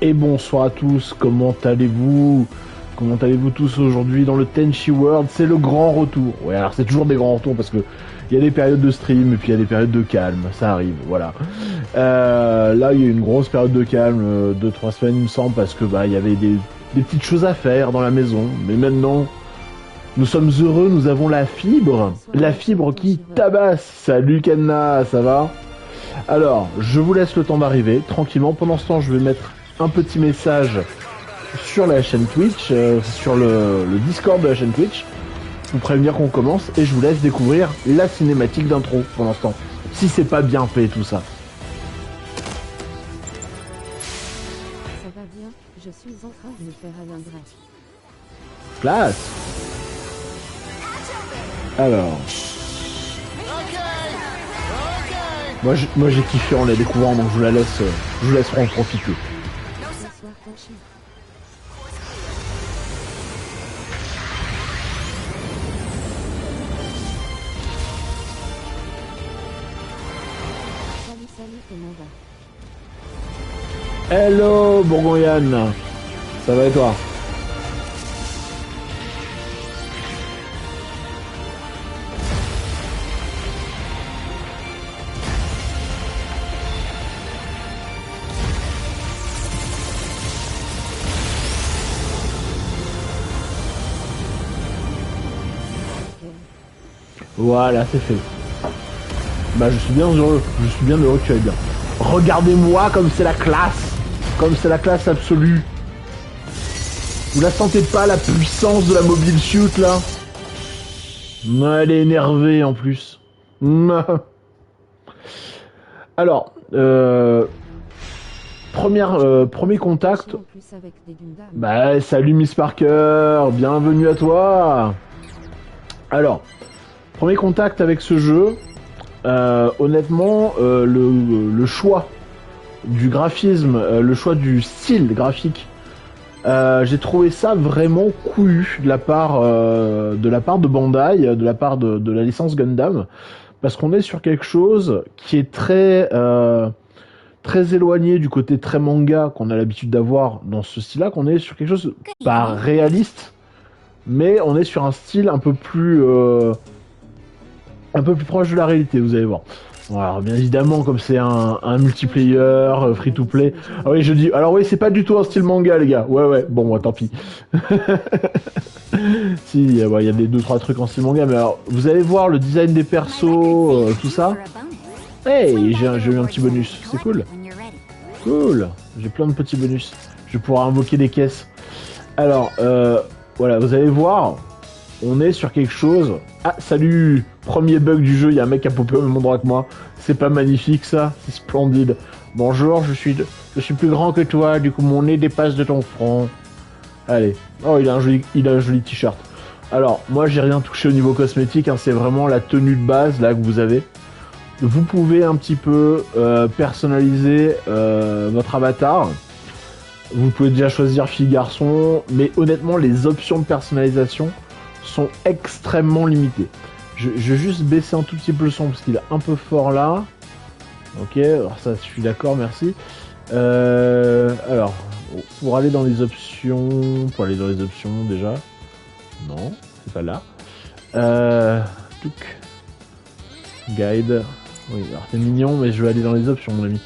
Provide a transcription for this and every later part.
Et bonsoir à tous, comment allez-vous? Comment allez-vous tous aujourd'hui dans le Tenchi World? C'est le grand retour. Ouais, alors c'est toujours des grands retours parce que il y a des périodes de stream et puis il y a des périodes de calme, ça arrive, voilà. Là, il y a eu une grosse période de calme, 2-3 semaines il me semble, parce que il y avait des petites choses à faire dans la maison. Mais maintenant, nous sommes heureux, nous avons la fibre qui tabasse. Salut Kanna, ça va? Alors, je vous laisse le temps d'arriver, tranquillement. Pendant ce temps, je vais mettre un petit message sur la chaîne Twitch, sur le Discord de la chaîne Twitch, pour prévenir qu'on commence, et je vous laisse découvrir la cinématique d'intro pour l'instant. Si c'est pas bien fait tout ça. Ça va bien, je suis en train de me faire un engrais. Classe. Alors. Moi j'ai kiffé en la découvrant, donc je vous laisse en profiter. Bonsoir Tenchi. Salut, comment va? Hello Bourgogne, ça va et toi? Voilà, c'est fait. Je suis bien heureux. Je suis bien heureux que tu ailles bien. Regardez-moi comme c'est la classe. Comme c'est la classe absolue. Vous la sentez pas, la puissance de la mobile suit, là? Elle est énervée, en plus. Alors, premier contact. En plus avec des Gundam. Salut Miss Parker. Bienvenue à toi. Alors, premier contact avec ce jeu. Honnêtement, le choix du graphisme, le choix du style graphique, j'ai trouvé ça vraiment couillu de la part de Bandai, de la part de la licence Gundam, parce qu'on est sur quelque chose qui est très éloigné du côté très manga qu'on a l'habitude d'avoir dans ce style-là, qu'on est sur quelque chose pas réaliste, mais on est sur un style un peu plus proche de la réalité, vous allez voir. Alors, bien évidemment, comme c'est un multiplayer, free-to-play... Ah oui, je dis... Alors oui, c'est pas du tout un style manga, les gars. Ouais, bon, tant pis. Si, il y a des 2-3 trucs en style manga, mais alors, vous allez voir le design des persos, tout ça. Hey, j'ai eu un petit bonus, c'est cool. Cool, j'ai plein de petits bonus. Je vais pouvoir invoquer des caisses. Alors, voilà, vous allez voir... On est sur quelque chose... Ah, salut! Premier bug du jeu, il y a un mec qui a popé au même endroit que moi. C'est pas magnifique, ça? C'est splendide. Bonjour, je suis plus grand que toi, du coup mon nez dépasse de ton front. Allez. Oh, il a un joli t-shirt. Alors, moi j'ai rien touché au niveau cosmétique, hein, c'est vraiment la tenue de base, là, que vous avez. Vous pouvez un petit peu personnaliser votre avatar. Vous pouvez déjà choisir fille-garçon, mais honnêtement, les options de personnalisation sont extrêmement limitées. Je vais juste baisser un tout petit peu le son parce qu'il est un peu fort là. Ok, alors ça, je suis d'accord, merci. Alors, pour aller dans les options... déjà. Non, c'est pas là. Guide. Oui, alors c'est mignon, mais je vais aller dans les options, mon ami.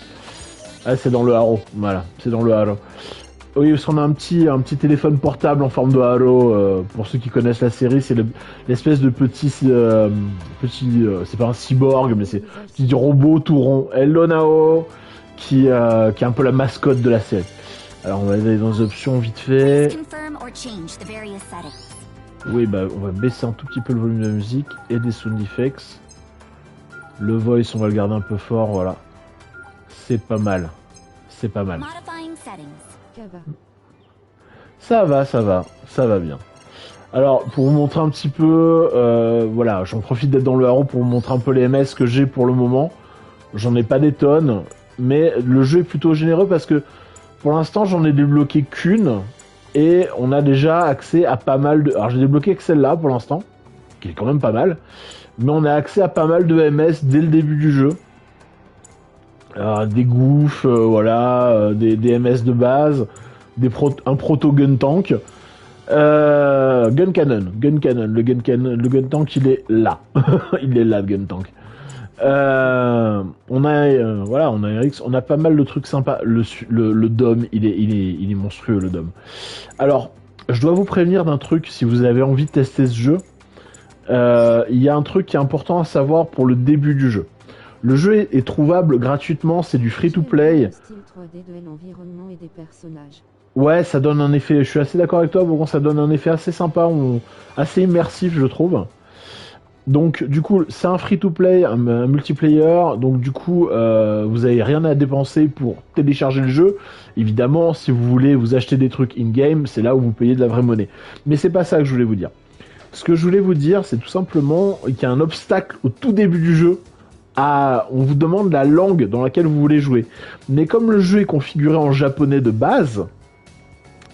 Ah, c'est dans le haro. Voilà, c'est dans le haro. Oui, parce qu'on a un petit téléphone portable en forme de halo. Pour ceux qui connaissent la série, c'est l'espèce de petit, c'est pas un cyborg, mais c'est un petit robot tout rond. Hello Nao, qui est un peu la mascotte de la série. Alors on va aller dans les options vite fait. Oui, on va baisser un tout petit peu le volume de la musique et des sound effects. Le voice, on va le garder un peu fort, voilà. C'est pas mal. C'est pas mal. Ça va bien. Alors, pour vous montrer un petit peu, voilà, j'en profite d'être dans le haro pour vous montrer un peu les MS que j'ai pour le moment. J'en ai pas des tonnes, mais le jeu est plutôt généreux parce que pour l'instant, j'en ai débloqué qu'une et on a déjà accès à pas mal de... Alors, j'ai débloqué que celle-là pour l'instant, qui est quand même pas mal, mais on a accès à pas mal de MS dès le début du jeu. Des gouffres, voilà, des MS de base, un proto gun tank, gun cannon, le gun tank il est là, il est là le gun tank. Voilà, on a RX, on a pas mal de trucs sympas. Le dôme, il est monstrueux le dôme. Alors, je dois vous prévenir d'un truc si vous avez envie de tester ce jeu. Il y a un truc qui est important à savoir pour le début du jeu. Le jeu est trouvable gratuitement, c'est du free-to-play. Style 3D de l'environnement et des personnages. Ouais, ça donne un effet, je suis assez d'accord avec toi, bon, ça donne un effet assez sympa, assez immersif je trouve. Donc du coup, c'est un free-to-play, un multiplayer, donc du coup, vous avez rien à dépenser pour télécharger le jeu. Évidemment, si vous voulez vous acheter des trucs in-game, c'est là où vous payez de la vraie monnaie. Mais c'est pas ça que je voulais vous dire. Ce que je voulais vous dire, c'est tout simplement qu'il y a un obstacle au tout début du jeu. On vous demande la langue dans laquelle vous voulez jouer. Mais comme le jeu est configuré en japonais de base,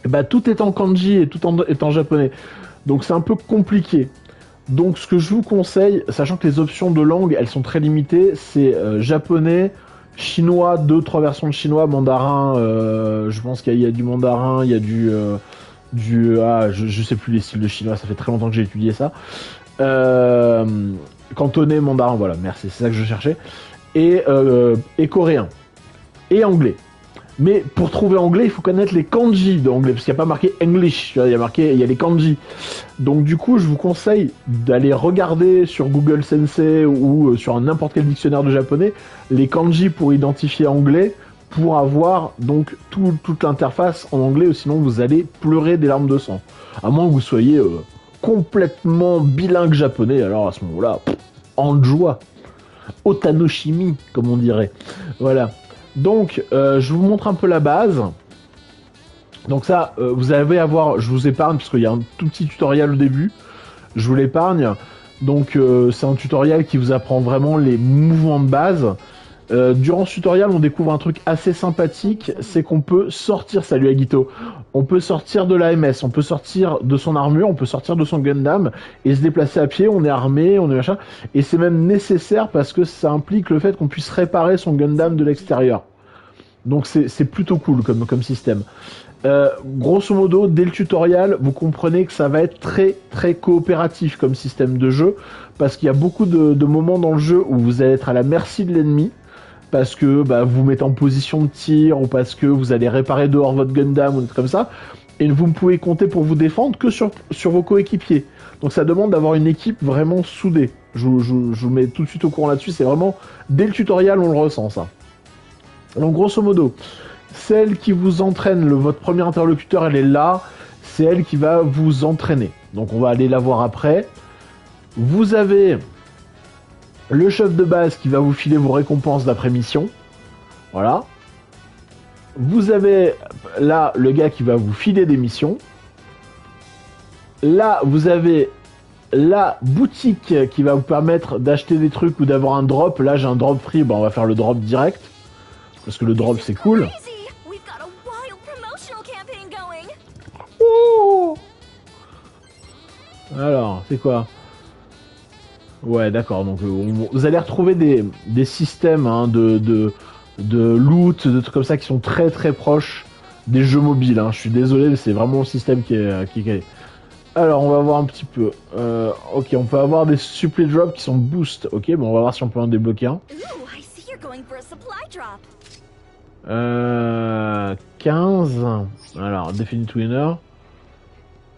bah, tout est en kanji et tout est en japonais. Donc c'est un peu compliqué. Donc ce que je vous conseille, sachant que les options de langue, elles sont très limitées, c'est japonais, chinois, 2-3 versions de chinois, mandarin, je pense qu'il y a du mandarin, il y a je sais plus les styles de chinois, ça fait très longtemps que j'ai étudié ça. Cantonais, mandarin, voilà, merci, c'est ça que je cherchais. Et coréen. Et anglais. Mais pour trouver anglais, il faut connaître les kanji d'anglais, parce qu'il n'y a pas marqué English, il y a les kanji. Donc du coup, je vous conseille d'aller regarder sur Google Sensei ou sur n'importe quel dictionnaire de japonais les kanji pour identifier anglais, pour avoir donc toute l'interface en anglais, ou sinon vous allez pleurer des larmes de sang. À moins que vous soyez complètement bilingue japonais, alors à ce moment-là, en joie. Otanoshimi, comme on dirait. Voilà. Donc, je vous montre un peu la base. Donc ça, vous allez avoir, je vous épargne, parce qu'il y a un tout petit tutoriel au début. Je vous l'épargne. Donc, c'est un tutoriel qui vous apprend vraiment les mouvements de base. Durant ce tutoriel, on découvre un truc assez sympathique, c'est qu'on peut sortir, salut Agito, on peut sortir de l'AMS, on peut sortir de son armure, on peut sortir de son Gundam et se déplacer à pied, on est armé, on est machin, et c'est même nécessaire parce que ça implique le fait qu'on puisse réparer son Gundam de l'extérieur. Donc c'est plutôt cool comme système. Grosso modo, dès le tutoriel, vous comprenez que ça va être très très coopératif comme système de jeu, parce qu'il y a beaucoup de moments dans le jeu où vous allez être à la merci de l'ennemi, parce que vous mettez en position de tir, ou parce que vous allez réparer dehors votre Gundam, ou des trucs comme ça, et vous ne pouvez compter pour vous défendre que sur vos coéquipiers. Donc ça demande d'avoir une équipe vraiment soudée. Je vous mets tout de suite au courant là-dessus, c'est vraiment, dès le tutoriel, on le ressent ça. Donc grosso modo, celle qui vous entraîne, votre premier interlocuteur, elle est là, c'est elle qui va vous entraîner. Donc on va aller la voir après. Vous avez le chef de base qui va vous filer vos récompenses d'après mission. Voilà. Vous avez là le gars qui va vous filer des missions. Là, vous avez la boutique qui va vous permettre d'acheter des trucs ou d'avoir un drop. Là, j'ai un drop free, on va faire le drop direct. Parce que le drop, c'est cool. Oh, alors, c'est quoi? Ouais, d'accord. Donc, vous allez retrouver des systèmes de loot, de trucs comme ça qui sont très très proches des jeux mobiles. Hein. Je suis désolé, mais c'est vraiment le système qui est. Alors, on va voir un petit peu. Ok, on peut avoir des supply drops qui sont boost. Ok, bon, on va voir si on peut en débloquer un. 15. Alors, Definite Winner.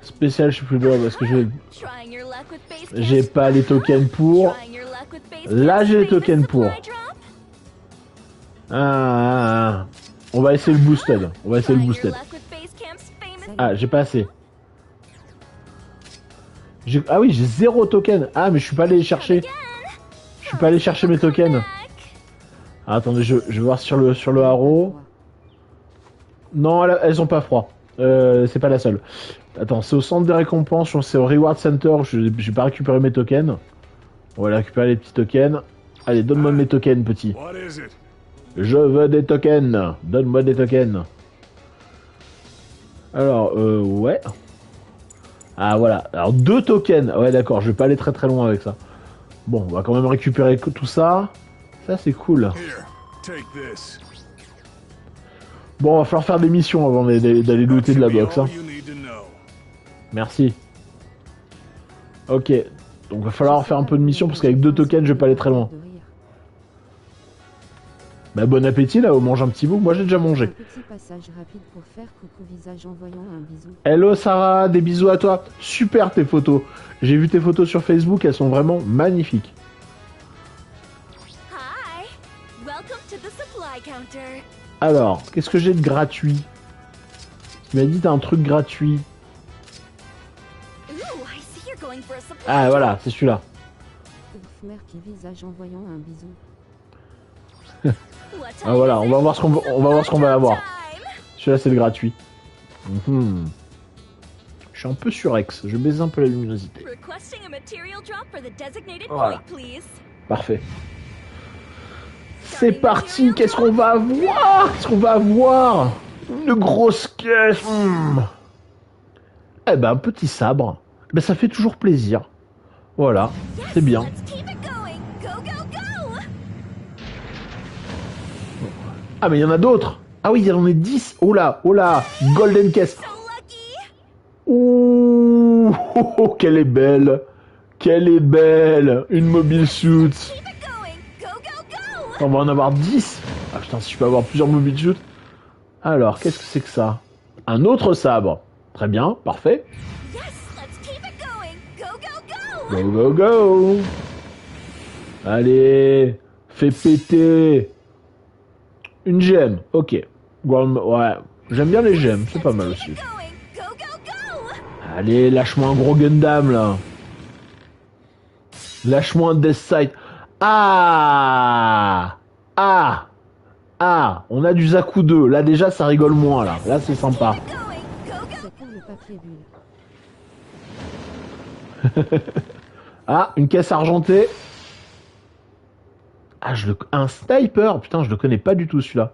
Spécial supply drop parce que j'ai pas les tokens pour. Là, j'ai les tokens pour. On va essayer le boosted. Ah, j'ai pas assez. Ah oui, j'ai 0 token. Ah, mais je suis pas allé les chercher. Je suis pas allé chercher mes tokens. Ah, attendez, je vais voir sur le haro. Non, elles ont pas froid. C'est pas la seule. Attends, c'est au centre des récompenses, c'est au Reward Center, j'ai pas récupéré mes tokens. On va récupérer les petits tokens. Allez, donne-moi mes tokens, petit. Je veux des tokens. Donne-moi des tokens. Alors, ouais. Ah, voilà. Alors, 2 tokens. Ouais, d'accord, je vais pas aller très très loin avec ça. Bon, on va quand même récupérer tout ça. Ça, c'est cool. Take this. Bon, va falloir faire des missions avant d'aller looter de la box. Hein. All you need to know. Merci. Ok. Donc va falloir faire un peu de mission parce qu'avec 2 tokens, je vais pas aller très loin. Bah bon appétit là, on mange un petit bout. Moi j'ai déjà mangé. Un petit passage rapide pour faire coucou visage envoyant un bisou. Hello Sarah, des bisous à toi. Super tes photos. J'ai vu tes photos sur Facebook, elles sont vraiment magnifiques. Hi. Welcome to the supply counter. Alors, qu'est-ce que j'ai de gratuit? Tu m'as dit t'as un truc gratuit. Ooh, I see you're going for a supply. Ah voilà, c'est celui-là. Ouf, Merky visage envoyant un bisou. What Ah voilà, on va voir ce qu'on va avoir. time? Celui-là c'est le gratuit. Mhm. Je suis un peu surex, je baise un peu la luminosité. Requesting a material drop for the designated Voilà. point, please. Parfait. C'est parti, qu'est-ce qu'on va avoir? Qu'est-ce qu'on va avoir? Une grosse caisse. Eh ben, un petit sabre. Ben, ça fait toujours plaisir. Voilà, c'est bien. Let's keep it going. Go, go, go. Ah, mais il y en a d'autres. Ah oui, il y en a 10. Oh là, golden caisse. So lucky. Ouh, oh, oh, qu'elle est belle. Qu'elle est belle. Une mobile suit. Keep it going. Go, go, go. On va en avoir 10. Ah putain, si je peux avoir plusieurs mobile suits. Alors, qu'est-ce que c'est que ça? Un autre sabre. Très bien, parfait. Yes, let's keep it going. Go, go, go. Go, go, go. Allez, fais péter. Une gemme, ok. Ouais, j'aime bien les gemmes, c'est pas mal aussi. Going. Go, go, go. Allez, lâche-moi un gros Gundam, là. Lâche-moi un Death Sight. Ah, on a du Zaku 2. Là, déjà, ça rigole moins, là. Là, c'est sympa. Going. Go, go. C'est pour le papier bulle. Ah, une caisse argentée. Ah, un sniper. Putain, je le connais pas du tout, celui-là.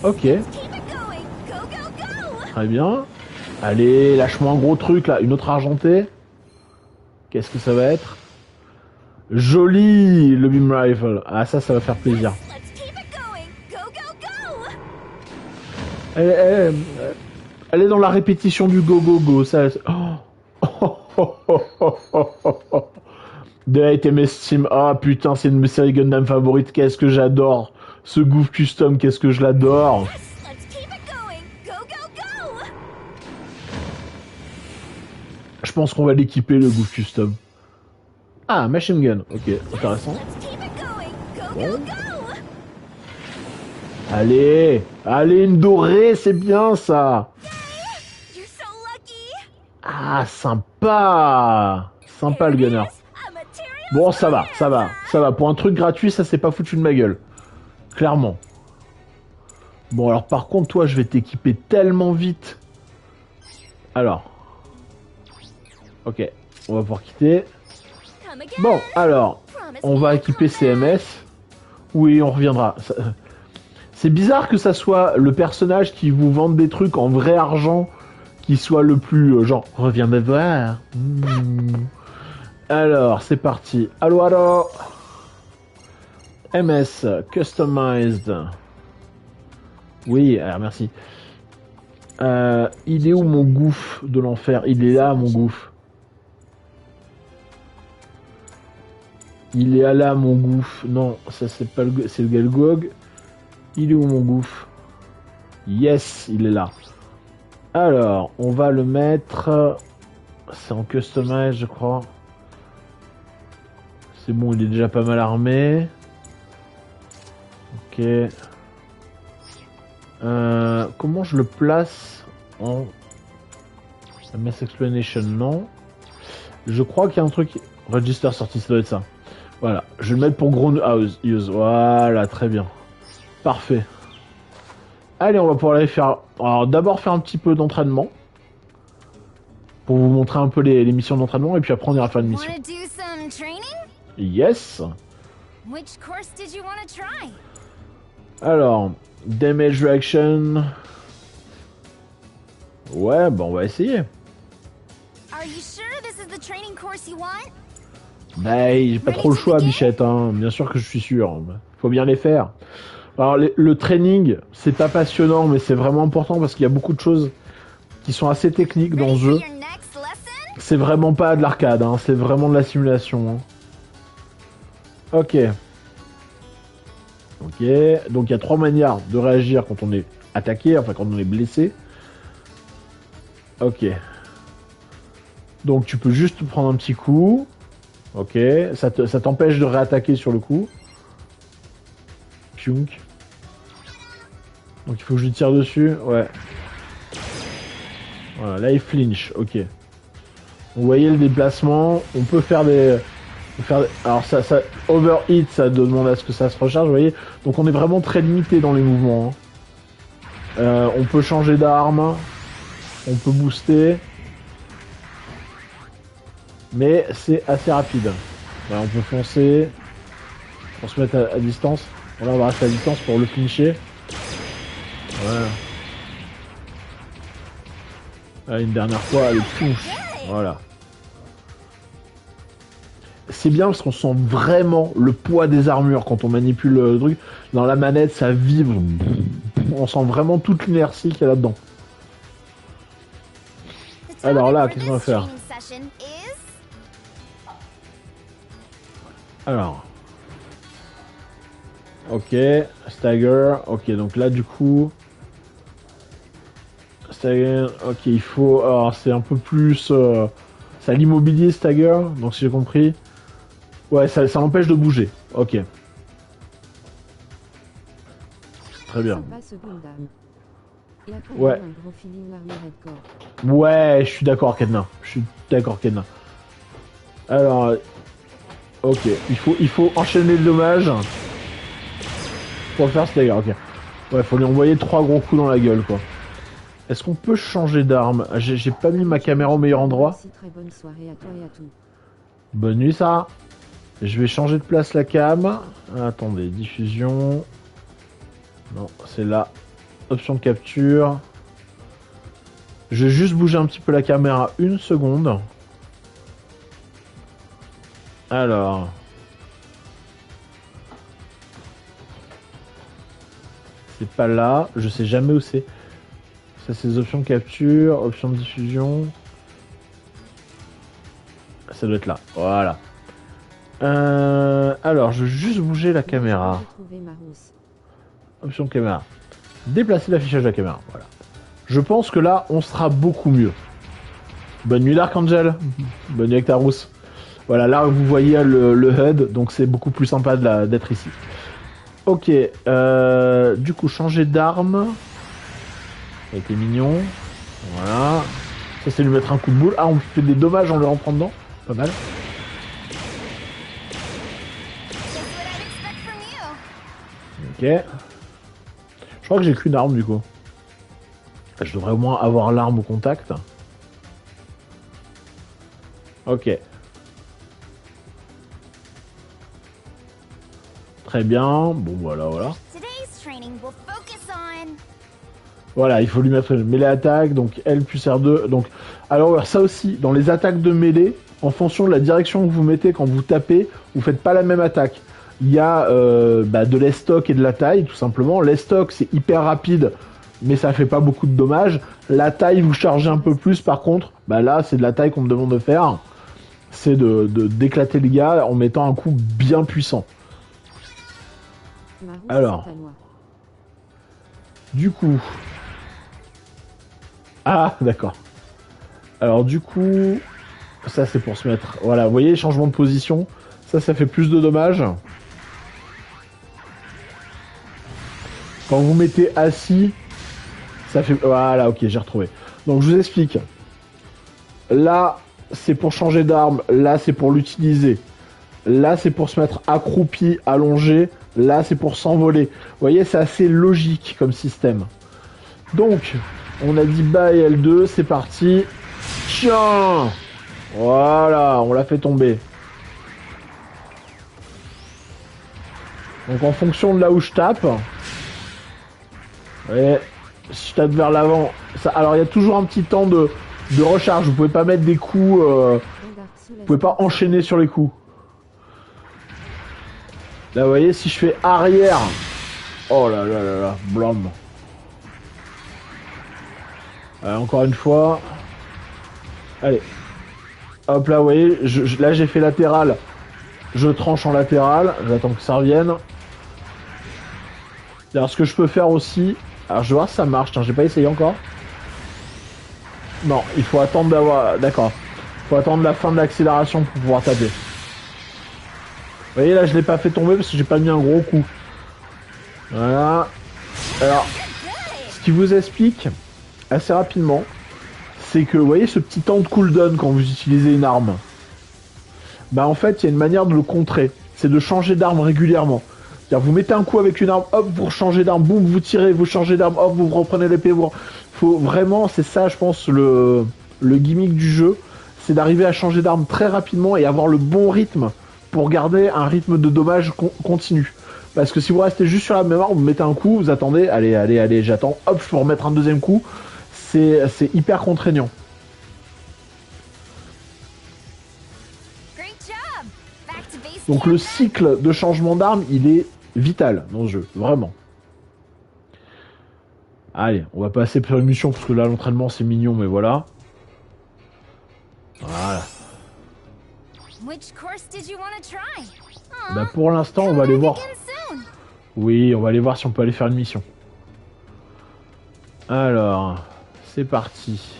Ok, Keep it going. Go, go, go. très bien. Allez, lâche-moi un gros truc, là. Une autre argentée. Qu'est-ce que ça va être? Joli, le beam rifle. Ah, ça va faire plaisir. Let's keep it going. Go, go, go. Elle est dans la répétition du go go go. Ça. Date et m'estime. Ah putain, c'est une de mes séries Gundam favorites. Qu'est-ce que j'adore. Ce Goof Custom, qu'est-ce que je l'adore. Let's keep it going. Go, go, go. Je pense qu'on va l'équiper, le Goof Custom. Ah, machine gun. Ok, intéressant. Let's keep it going. Go, go, go. Allez, une dorée, c'est bien ça. You're so lucky. Ah, sympa. Sympa le gunner. A material. Bon, ça va. Pour un truc gratuit, ça s'est pas foutu de ma gueule. Clairement. Bon, alors par contre, toi, je vais t'équiper tellement vite. Alors. Ok, on va pouvoir quitter. Come again. Bon, alors, Promise on me va you'll équiper come back. CMS. Oui, on reviendra. C'est bizarre que ça soit le personnage qui vous vende des trucs en vrai argent qui soit le plus genre reviens me voir. Alors, c'est parti. Allô. MS customized. Oui, alors merci. Il est où mon gouffre de l'enfer? Il est là, mon gouffre. Il est là, mon gouffre. Non, ça c'est pas le... C'est le Galgog. Il est où, mon gouffre? Yes, il est là. Alors, on va le mettre... C'est en customize, je crois. C'est bon, il est déjà pas mal armé. Ok. Comment je le place en... MS Explanation, non. Je crois qu'il y a un truc... Register sorti, ça doit être ça. Voilà, je vais le mettre pour ground house use. Voilà, très bien. Parfait. Allez, on va pouvoir aller faire... Alors, d'abord faire un petit peu d'entraînement. Pour vous montrer un peu les missions d'entraînement. Et puis après, on ira faire une mission. Wanna do some training? Yes. Which course did you want to try? Alors, damage reaction. Ouais, bon, on va essayer. Are you sure this is the training course you want? Bah, j'ai pas trop le choix, Bichette, hein. Bien sûr que je suis sûr. Faut bien les faire. Alors, le training, c'est pas passionnant, mais c'est vraiment important parce qu'il y a beaucoup de choses qui sont assez techniques dans Ready ce for jeu. your next lesson? C'est vraiment pas de l'arcade, hein. C'est vraiment de la simulation. Hein. Ok. Ok. Donc, il y a 3 manières de réagir quand on est attaqué, enfin quand on est blessé. Ok. Donc, tu peux juste prendre un petit coup. Ok. Ça t'empêche de réattaquer sur le coup. Pionk. Donc il faut que je lui tire dessus, ouais. Voilà, là il flinch, ok. Vous voyez le déplacement, on peut faire des... Alors ça overheat, ça demande à ce que ça se recharge, vous voyez. Donc on est vraiment très limité dans les mouvements. Hein. On peut changer d'arme, on peut booster. Mais c'est assez rapide. Voilà, on peut foncer, pour se mettre à distance. Voilà, on va rester à distance pour le flincher. Voilà. Ah, une dernière fois, allez, touche. Voilà. C'est bien parce qu'on sent vraiment le poids des armures quand on manipule le truc. Dans la manette, ça vibre. On sent vraiment toute l'inertie qu'il y a là-dedans. Alors là, qu'est-ce qu'on va faire? Alors. Ok, stagger. Ok, donc là, du coup... Stagger, ok, il faut... Alors, c'est un peu plus... ça l'immobilier, stagger, donc si j'ai compris. Ouais, ça l'empêche de bouger. Ok. Très bien. Ouais. Ouais, je suis d'accord, Kedna. Je suis d'accord, Kedna. Alors... Ok, il faut enchaîner le dommage. Pour faire stagger, ok. Ouais, faut lui envoyer 3 gros coups dans la gueule, quoi. Est-ce qu'on peut changer d'arme? J'ai pas mis ma caméra au meilleur endroit. Très bonne soirée à toi et à tout. Bonne nuit, ça. Je vais changer de place la cam. Attendez, diffusion. Non, c'est là. Option de capture. Je vais juste bouger un petit peu la caméra une seconde. Alors. C'est pas là. Je sais jamais où c'est. Ça, c'est les options de capture, options de diffusion. Ça doit être là. Voilà. Alors, je vais juste bouger la caméra. Option de caméra. Déplacer l'affichage de la caméra. Voilà. Je pense que là, on sera beaucoup mieux. Bonne nuit, Dark Angel. Bonne nuit avec ta rousse. Voilà, là, vous voyez le HUD, donc c'est beaucoup plus sympa d'être ici. Ok. Du coup, changer d'arme. Ça a été mignon. Voilà. Ça, c'est lui mettre un coup de boule. Ah, on fait des dommages en le rentrant dedans. Pas mal. Ok. Je crois que j'ai qu'une arme du coup. Je devrais au moins avoir l'arme au contact. Ok. Très bien. Bon, voilà. Voilà, il faut lui mettre une mêlée attaque, donc L plus R2. Donc, alors ça aussi, dans les attaques de mêlée, en fonction de la direction que vous mettez quand vous tapez, vous faites pas la même attaque. Il y a de l'estoc et de la taille, tout simplement. L'estoc, c'est hyper rapide, mais ça fait pas beaucoup de dommages. La taille, vous chargez un peu plus, par contre, là, c'est de la taille qu'on me demande de faire. C'est d'éclater les gars en mettant un coup bien puissant. Alors, du coup... Ah, d'accord. Alors du coup, ça c'est pour se mettre... Voilà, vous voyez, changement de position. Ça fait plus de dommages. Quand vous mettez assis, ça fait... Voilà, ok, j'ai retrouvé. Donc je vous explique. Là, c'est pour changer d'arme. Là, c'est pour l'utiliser. Là, c'est pour se mettre accroupi, allongé. Là, c'est pour s'envoler. Vous voyez, c'est assez logique comme système. Donc... On a dit bye L2, c'est parti. Tiens! Voilà, on l'a fait tomber. Donc en fonction de là où je tape, et si je tape vers l'avant, alors il y a toujours un petit temps de recharge. Vous pouvez pas mettre des coups, vous pouvez pas enchaîner sur les coups. Là, vous voyez, si je fais arrière... Oh là là là là, blam. Encore une fois. Allez. Hop là, vous voyez, là j'ai fait latéral. Je tranche en latéral, j'attends que ça revienne. Alors ce que je peux faire aussi... Alors je vais voir si ça marche, j'ai pas essayé encore. Non, il faut attendre d'avoir... D'accord. Il faut attendre la fin de l'accélération pour pouvoir taper. Vous voyez, là je l'ai pas fait tomber parce que j'ai pas mis un gros coup. Voilà. Alors, ce qui vous explique assez rapidement, c'est que, vous voyez ce petit temps de cooldown quand vous utilisez une arme. Bah en fait, il y a une manière de le contrer. C'est de changer d'arme régulièrement. C'est-à-dire, vous mettez un coup avec une arme, hop, vous changez d'arme, boum, vous tirez, vous changez d'arme, hop, vous reprenez l'épée. Faut vraiment, c'est ça, je pense, le gimmick du jeu, c'est d'arriver à changer d'arme très rapidement et avoir le bon rythme pour garder un rythme de dommage continu. Parce que si vous restez juste sur la même arme, vous mettez un coup, vous attendez, allez, j'attends, hop, je peux remettre un deuxième coup. C'est hyper contraignant. Donc le cycle de changement d'arme, il est vital dans ce jeu, vraiment. Allez, on va passer sur une mission, parce que là, l'entraînement, c'est mignon, mais voilà. Voilà. Bah pour l'instant, on va aller voir. Oui, on va aller voir si on peut aller faire une mission. Alors, c'est parti.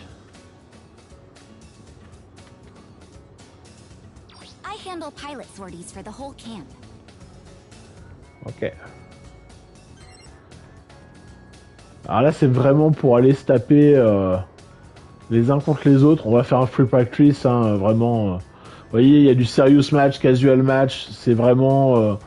Ok. Alors là, c'est vraiment pour aller se taper les uns contre les autres. On va faire un free practice, hein, vraiment. Vous voyez, il y a du serious match, casual match. C'est vraiment,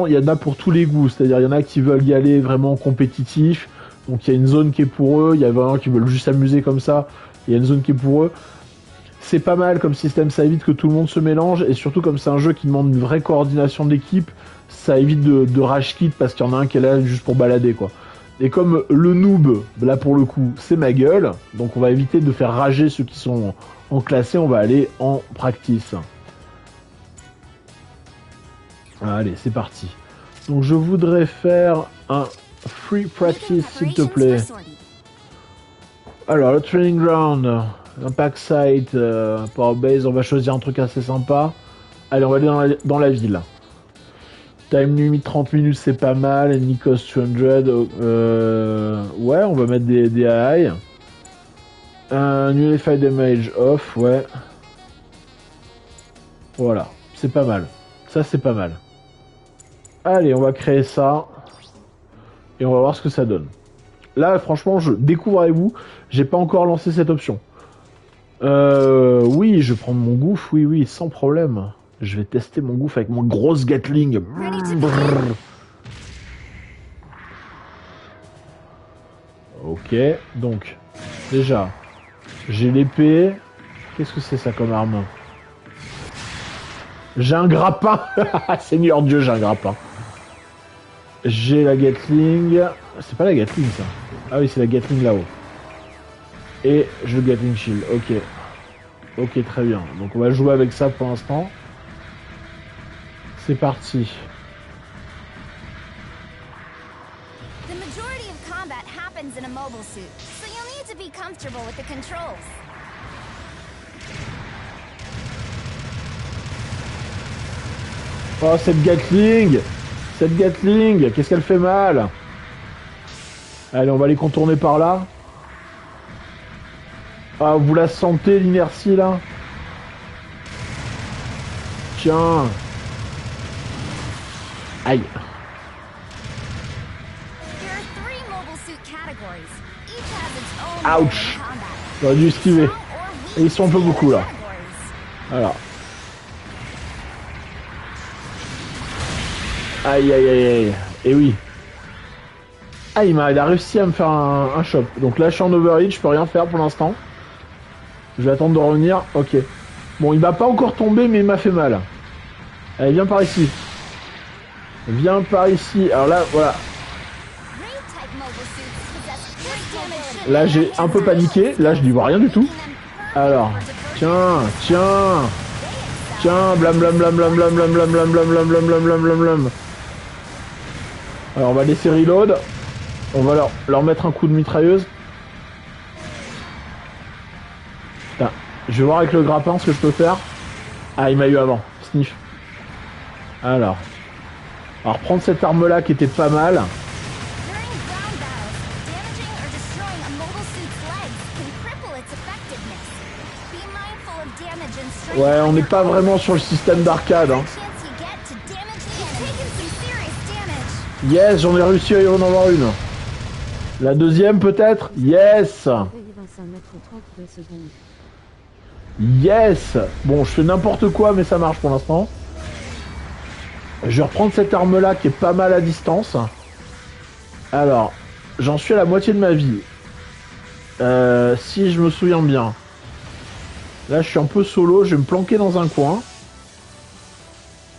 il y en a pour tous les goûts. C'est-à-dire, il y en a qui veulent y aller vraiment compétitif. Donc, il y a une zone qui est pour eux. Il y a vraiment qui veulent juste s'amuser comme ça. Il y a une zone qui est pour eux. C'est pas mal comme système. Ça évite que tout le monde se mélange. Et surtout, comme c'est un jeu qui demande une vraie coordination d'équipe, ça évite de rage quit parce qu'il y en a un qui est là juste pour balader, quoi. Et comme le noob, là pour le coup, c'est ma gueule, donc on va éviter de faire rager ceux qui sont en classé, on va aller en practice. Allez, c'est parti. Donc je voudrais faire un free practice, s'il te plaît. Alors, le training ground, impact site, power base, on va choisir un truc assez sympa. Allez, on va aller dans la ville. Time limit 30 minutes, c'est pas mal. Enemy cost 200. Ouais, on va mettre des high. Nullify damage off, ouais. Voilà, c'est pas mal. Ça, c'est pas mal. Allez, on va créer ça. Et on va voir ce que ça donne. Là, franchement, je découvre avec vous. J'ai pas encore lancé cette option. Oui, je vais prendre mon gouffre. Oui, sans problème. Je vais tester mon gouffre avec mon grosse Gatling. Ok, donc, déjà, j'ai l'épée. Qu'est-ce que c'est ça comme arme? J'ai un grappin. Seigneur Dieu, j'ai un grappin. J'ai la Gatling. C'est pas la Gatling, ça. Ah oui, c'est la Gatling là-haut. Et je le Gatling Shield. Ok. Ok, très bien. Donc on va jouer avec ça pour l'instant. C'est parti. The majority of combat happens in a mobile suit, so you'll need to be comfortable with the controls. Oh, cette Gatling! Cette Gatling! Qu'est-ce qu'elle fait mal? Allez, on va les contourner par là. Ah, vous la sentez, l'inertie, là? Tiens! Aïe! Ouch! J'aurais dû esquiver. Et ils sont un peu beaucoup, là. Voilà. Aïe, aïe, aïe, aïe. Et oui. Ah, il a réussi à me faire un chop. Donc là, je suis en overheat, je peux rien faire pour l'instant. Je vais attendre de revenir. Ok. Bon, il m'a pas encore tombé, mais il m'a fait mal. Allez, viens par ici. Viens par ici. Alors là, voilà. Là, j'ai un peu paniqué. Là, je n'y vois rien du tout. Alors, tiens. Tiens, blam blam blam blam blam blam blam blam blam blam blam blam blam blam blam. Alors on va laisser reload. On va leur mettre un coup de mitrailleuse. Putain, je vais voir avec le grappin ce que je peux faire. Ah, il m'a eu avant. Sniff. Alors prendre cette arme là qui était pas mal. Ouais, on n'est pas vraiment sur le système d'arcade. Hein. Yes, j'en ai réussi à y en avoir une. La deuxième peut-être. Yes. Yes. Bon, je fais n'importe quoi, mais ça marche pour l'instant. Je vais reprendre cette arme là qui est pas mal à distance. Alors, j'en suis à la moitié de ma vie. Si je me souviens bien. Là, je suis un peu solo. Je vais me planquer dans un coin.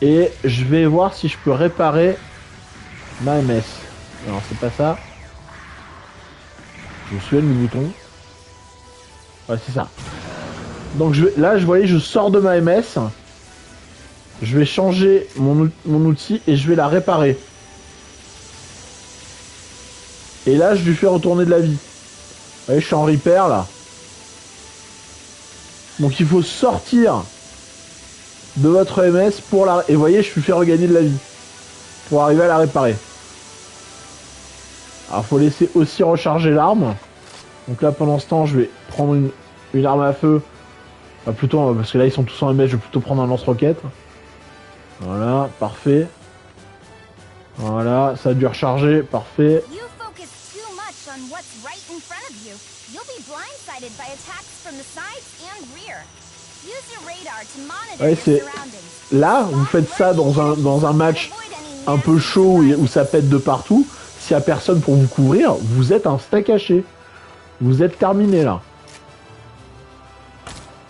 Et je vais voir si je peux réparer ma MS. Alors, c'est pas ça. Je me souviens du bouton. Ouais, c'est ça. Donc, là, je voyais, je sors de ma MS. Je vais changer mon outil et je vais la réparer. Et là, je lui fais retourner de la vie. Vous voyez, je suis en repair, là. Donc, il faut sortir de votre MS pour la... Et vous voyez, je lui fais regagner de la vie. Pour arriver à la réparer. Alors, il faut laisser aussi recharger l'arme. Donc là, pendant ce temps, je vais prendre une arme à feu. Enfin, plutôt, parce que là, ils sont tous en MS, je vais plutôt prendre un lance-roquette. Voilà, parfait. Voilà, ça a dû recharger, parfait. Ouais, c'est... Là, vous faites ça dans un match un peu chaud où ça pète de partout. S'il n'y a personne pour vous couvrir, vous êtes un steak haché. Vous êtes terminé, là.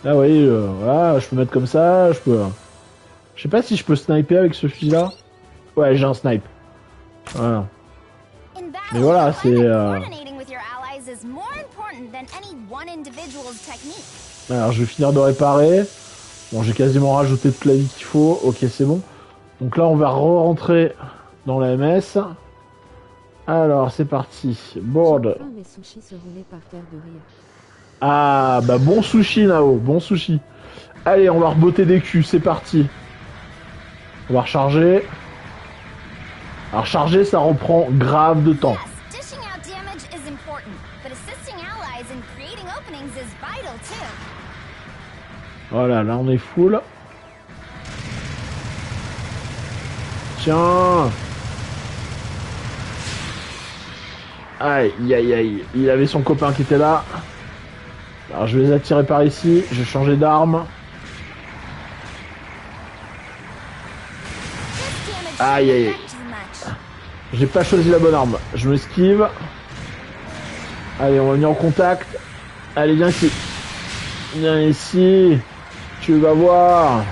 Là, vous voyez, voilà, je peux mettre comme ça, je peux... Je sais pas si je peux sniper avec ce fusil là. Ouais, j'ai un snipe. Voilà. Mais voilà, c'est... Alors, je vais finir de réparer. Bon, j'ai quasiment rajouté toute la vie qu'il faut. Ok, c'est bon. Donc là, on va re-rentrer dans la MS. Alors, c'est parti. Board. Ah, bah bon sushi, Nao. Bon sushi. Allez, on va rebotter des culs. C'est parti. On va recharger. Alors recharger, ça reprend grave de temps. Voilà, là on est full. Tiens. Aïe, aïe, aïe. Il avait son copain qui était là. Alors je vais les attirer par ici. Je vais changer d'arme. Aïe aïe aïe. J'ai pas choisi la bonne arme. Je m'esquive. Allez, on va venir en contact. Allez, viens ici. Viens ici. Tu vas voir.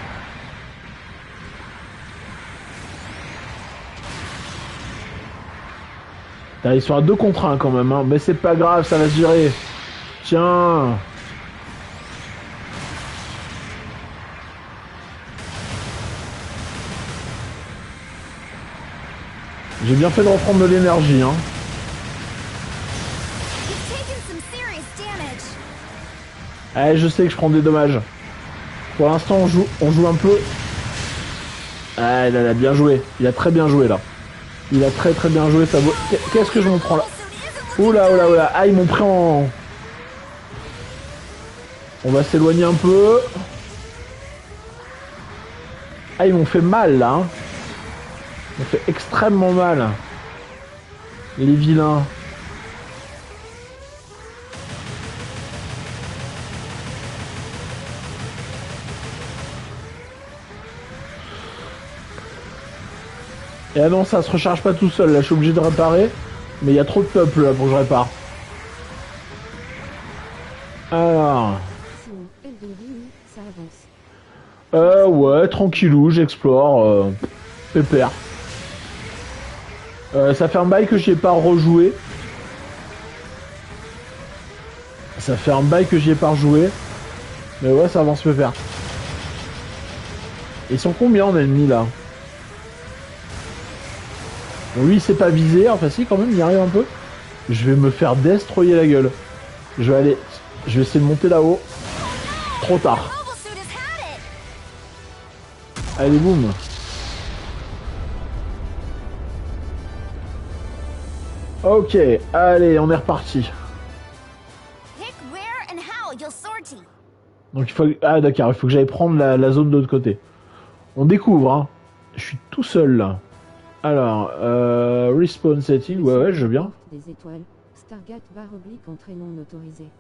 Putain, ils sont à 2 contre 1 quand même. Hein. Mais c'est pas grave, ça va se gérer. Tiens. J'ai bien fait de reprendre de l'énergie, hein. Allez, je sais que je prends des dommages. Pour l'instant, on joue un peu. Ah, il a bien joué. Il a très bien joué, là. Il a très bien joué. Ça vaut... Qu'est-ce que je m'en prends, là? Oula, oula, oula. Ah, ils m'ont pris en... On va s'éloigner un peu. Ah, ils m'ont fait mal, là, hein. Ils m'ont fait extrêmement mal. Les vilains. Et ah non, ça se recharge pas tout seul, là je suis obligé de réparer. Mais il y a trop de peuple là pour que je répare. Alors... ouais, tranquillou, j'explore. Pépère. Ça fait un bail que j'y ai pas rejoué. Ça fait un bail que j'y ai pas rejoué. Mais ouais, ça avance pépère. Ils sont combien en ennemis là? Bon, lui il s'est pas visé, enfin si quand même il y arrive un peu. Je vais me faire destroyer la gueule. Je vais essayer de monter là-haut. Trop tard. Mobile suit has had it. Allez boum. Ok, allez, on est reparti. Pick where and how you'll sortie. Donc il faut... Ah d'accord, il faut que j'aille prendre la zone de l'autre côté. On découvre, hein. Je suis tout seul là. Alors, respawn setting, ouais, je veux bien. Des étoiles. Stargate barre oblique entrée non autorisée.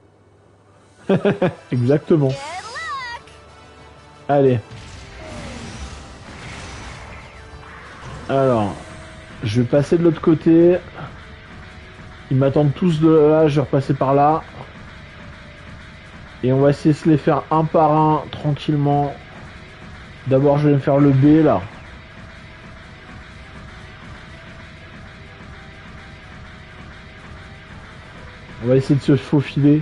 Exactement. Good luck. Allez. Alors, je vais passer de l'autre côté. Ils m'attendent tous de là, je vais repasser par là. Et on va essayer de se les faire un par un, tranquillement. D'abord, je vais me faire le B, là. On va essayer de se faufiler.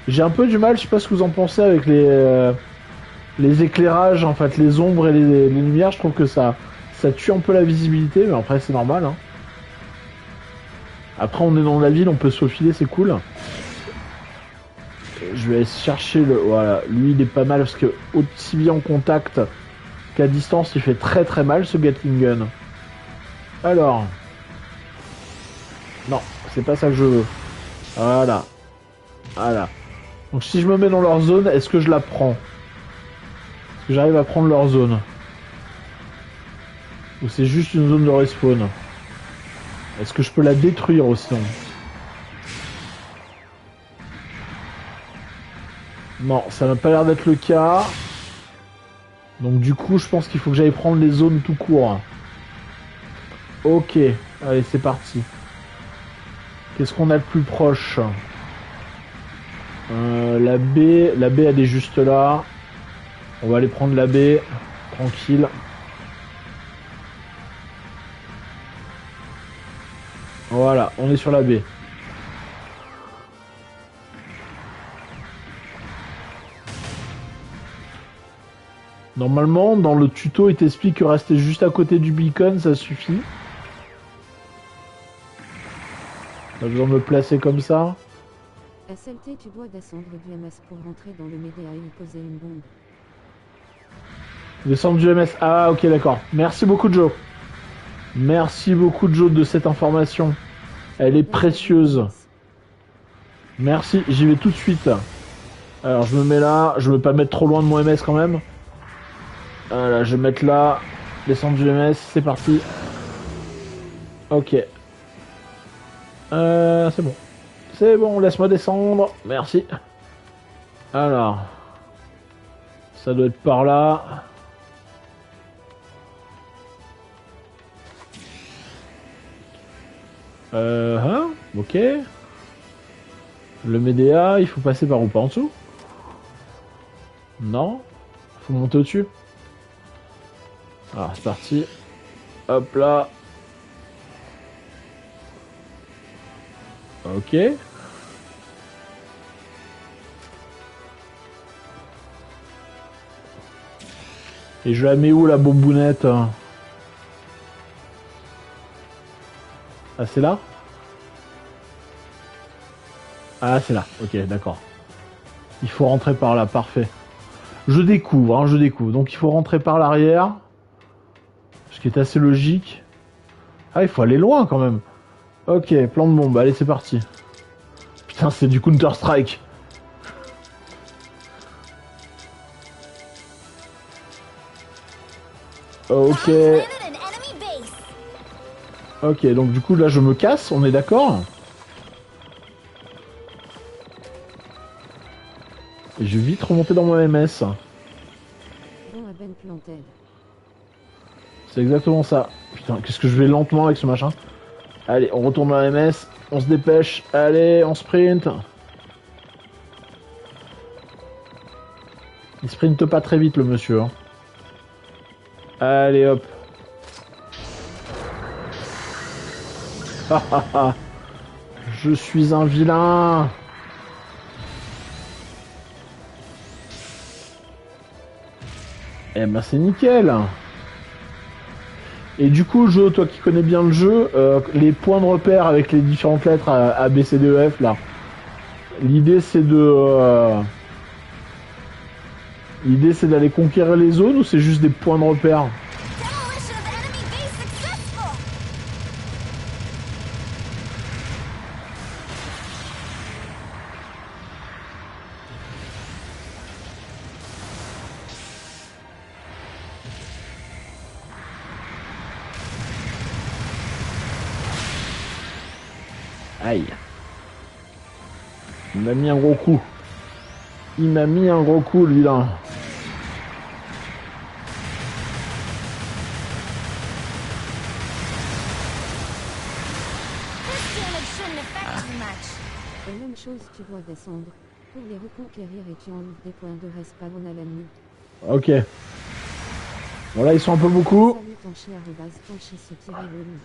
J'ai un peu du mal, je sais pas ce que vous en pensez avec les éclairages, en fait, les ombres et les lumières. Je trouve que ça tue un peu la visibilité, mais après, c'est normal, hein. Après, on est dans la ville, on peut se faufiler, c'est cool. Je vais chercher le... Voilà, lui, il est pas mal, parce que aussi bien en contact qu'à distance, il fait très très mal, ce Gatling Gun. Alors... Non, c'est pas ça que je veux. Voilà. Voilà. Donc si je me mets dans leur zone, est-ce que je la prends? Est-ce que j'arrive à prendre leur zone? Ou c'est juste une zone de respawn? Est-ce que je peux la détruire aussi? Non, ça n'a pas l'air d'être le cas. Donc du coup, je pense qu'il faut que j'aille prendre les zones tout court. Ok, allez, c'est parti. Qu'est-ce qu'on a de plus proche? La B elle est juste là. On va aller prendre la B, tranquille. Voilà, on est sur la B. Normalement, dans le tuto, il t'explique que rester juste à côté du beacon, ça suffit. Pas besoin de me placer comme ça. SLT, tu dois descendre du MS pour rentrer dans le média et y poser une bombe. Descendre du MS. Ah, ok, d'accord. Merci beaucoup, Joe. Merci beaucoup, Joe, de cette information. Elle est précieuse. Merci, j'y vais tout de suite. Alors, je me mets là. Je veux pas mettre trop loin de mon MS quand même. Voilà, je vais mettre là. Descendre du MS, c'est parti. Ok. C'est bon. C'est bon, laisse-moi descendre. Merci. Alors. Ça doit être par là. Hein? Ok. Le média, il faut passer par où? Pas en dessous? Non? Faut monter au-dessus? Alors, c'est parti. Hop là. Ok. Et je la mets où, la bombounette? Ah, c'est là? Ah, c'est là. Ok, d'accord. Il faut rentrer par là, parfait. Je découvre, hein, je découvre. Donc, il faut rentrer par l'arrière. Ce qui est assez logique. Ah, il faut aller loin, quand même. Ok, plan de bombe. Allez, c'est parti. Putain, c'est du Counter-Strike. Ok. Ok, donc du coup, là, je me casse. On est d'accord? Et je vais vite remonter dans mon MS. Bon à Ben Plantel. C'est exactement ça. Putain, qu'est-ce que je vais lentement avec ce machin. Allez, on retourne dans la MS. On se dépêche. Allez, on sprint. Il sprinte pas très vite, le monsieur. Hein. Allez, hop. Je suis un vilain. Eh ben c'est nickel. Et du coup, Jo, toi qui connais bien le jeu, les points de repère avec les différentes lettres A, B, C, D, E, F, là. L'idée c'est d'aller conquérir les zones ou c'est juste des points de repère? Demolition of enemy base successful! Aïe. Il m'a mis un gros coup. Il m'a mis un gros coup, lui, là. This damage shouldn't affect too much. Et même chose, tu dois descendre. Pour les reconquérir et tu enlèves des points de respawn à l'ennemi. Ok. Bon, là, ils sont un peu beaucoup. Salut Tanché arrobase Tanché se tirer le loup.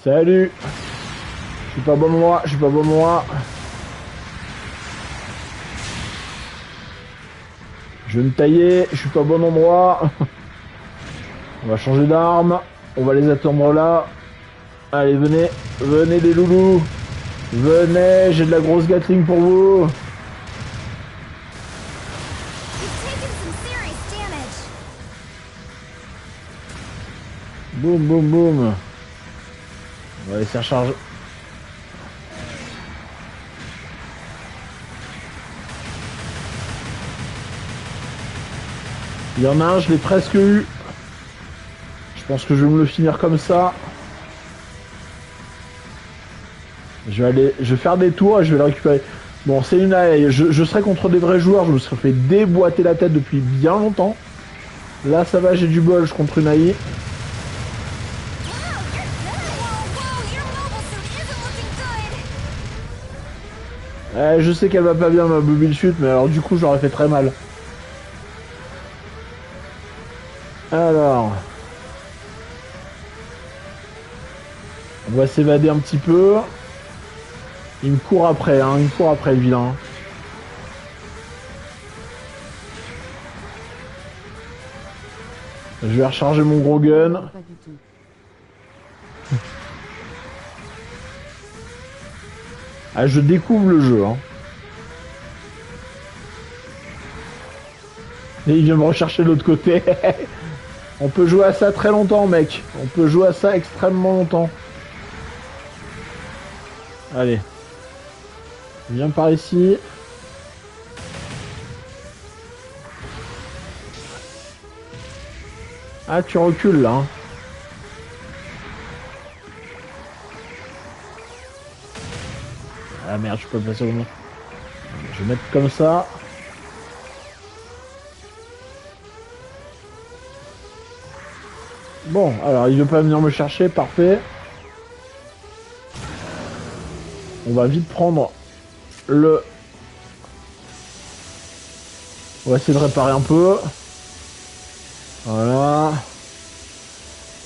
Salut. Je suis pas bon moi, je suis pas bon moi. Je vais me tailler, je suis pas au bon endroit. On va changer d'arme. On va les attendre là. Allez, venez. Venez les loulous. Venez, j'ai de la grosse Gatling pour vous. You've taken some serious damage. Boum, boum, boum. On va laisser recharger. Il y en a un, je l'ai presque eu. Je pense que je vais me le finir comme ça. Je vais faire des tours et je vais le récupérer. Bon, c'est une AI. Je serai contre des vrais joueurs. Je me serais fait déboîter la tête depuis bien longtemps. Là, ça va, j'ai du bol. Je contre une AI. Wow, you're good. Whoa, your mobile suit isn't looking good. Je sais qu'elle va pas bien, ma mobile suit, mais alors du coup, j'aurais fait très mal. Alors... On va s'évader un petit peu. Il me court après, hein. Il me court après, le vilain. Je vais recharger mon gros gun. Pas du tout. Ah, je découvre le jeu, hein. Et il vient me rechercher de l'autre côté. On peut jouer à ça très longtemps, mec. On peut jouer à ça extrêmement longtemps. Allez. Viens par ici. Ah, tu recules, là. Hein. Ah merde, je peux pas passer au moment. Je vais mettre comme ça. Bon, alors il veut pas venir me chercher, parfait. On va vite prendre le... On va essayer de réparer un peu. Voilà.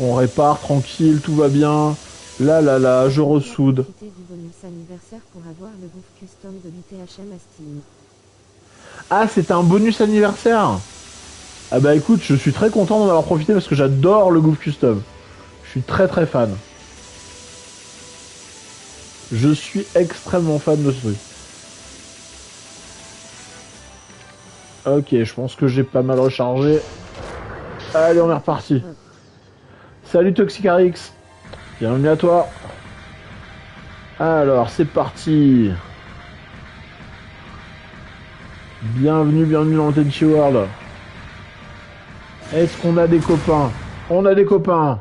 On répare, tranquille, tout va bien. Là, je ressoude. Profitez du bonus anniversaire pour avoir le bouffe custom de l'UTHM à Steam. Ah, c'est un bonus anniversaire. Ah bah écoute, je suis très content d'en avoir profité parce que j'adore le Goof Custom. Je suis très très fan. Je suis extrêmement fan de ce truc. Ok, je pense que j'ai pas mal rechargé. Allez, on est reparti. Salut Toxicarix. Bienvenue à toi. Alors, c'est parti. Bienvenue dans le Tenchi World. Est-ce qu'on a des copains? On a des copains.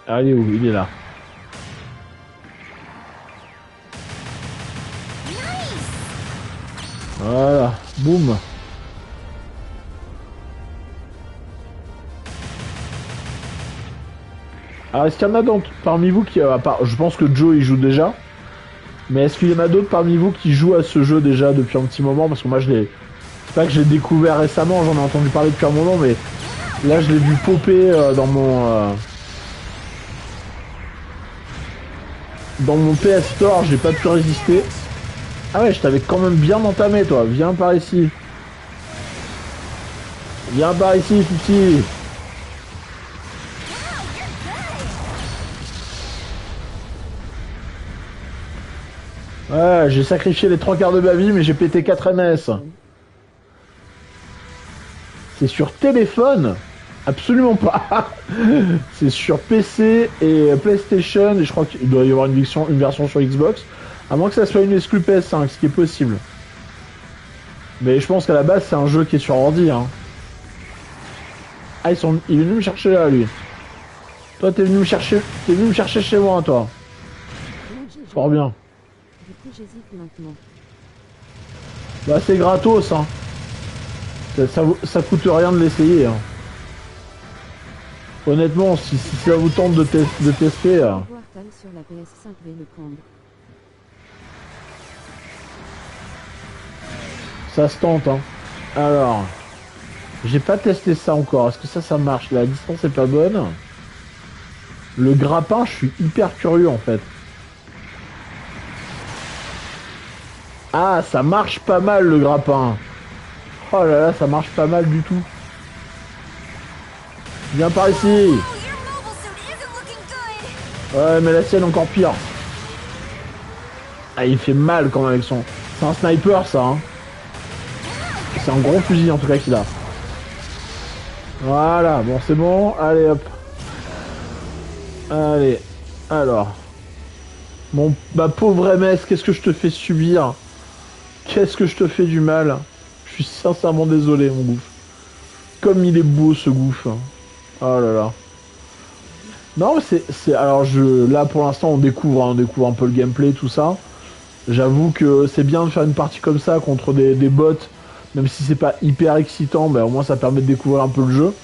Allez, où? Il est là. Voilà, boum. Alors, est-ce qu'il y en a d'autres parmi vous qui... je pense que Joe, il joue déjà. Mais est-ce qu'il y en a d'autres parmi vous qui jouent à ce jeu déjà depuis un petit moment? Parce que moi, je l'ai... C'est pas que je l'ai découvert récemment, j'en ai entendu parler depuis un moment, mais... Là, je l'ai vu popper dans mon... Dans mon PS Store, j'ai pas pu résister. Ah ouais, je t'avais quand même bien entamé, toi. Viens par ici. Viens par ici, Fifi. Ouais, j'ai sacrifié les 3 quarts de ma vie, mais j'ai pété 4 MS. C'est sur téléphone? Absolument pas. C'est sur PC et PlayStation, et je crois qu'il doit y avoir une version sur Xbox. À moins que ça soit une exclu PS5, ce qui est possible. Mais je pense qu'à la base, c'est un jeu qui est sur ordi. Hein. Ah, il est venu me chercher là, lui. Toi, t'es venu me chercher chez moi, toi. Fort bien. Du coup, j'hésite maintenant. Bah, c'est gratos, hein. Ça coûte rien de l'essayer. Hein. Honnêtement, si ça vous tente de tester... Voir Tal sur la PS5 vais le prendre. Ça se tente, hein. Alors... J'ai pas testé ça encore. Est-ce que ça marche? La distance est pas bonne. Le grappin, je suis hyper curieux, en fait. Ah, ça marche pas mal, le grappin. Oh là là, ça marche pas mal du tout. Viens par ici. Oh, your mobile suit isn't looking good. Ouais, mais la sienne encore pire. Ah, il fait mal quand même avec son... C'est un sniper, ça, hein. C'est un gros fusil, en tout cas, qu'il a. Voilà, bon, c'est bon. Allez, hop. Allez. Alors. Ma pauvre MS, qu'est-ce que je te fais subir? Qu'est-ce que je te fais du mal? Je suis sincèrement désolé, mon gouffre. Comme il est beau, ce gouffre. Oh là là. Non, mais c'est... Alors, là, pour l'instant, on découvre un peu le gameplay, tout ça. J'avoue que c'est bien de faire une partie comme ça contre des bots. Même si c'est pas hyper excitant, mais au moins ça permet de découvrir un peu le jeu.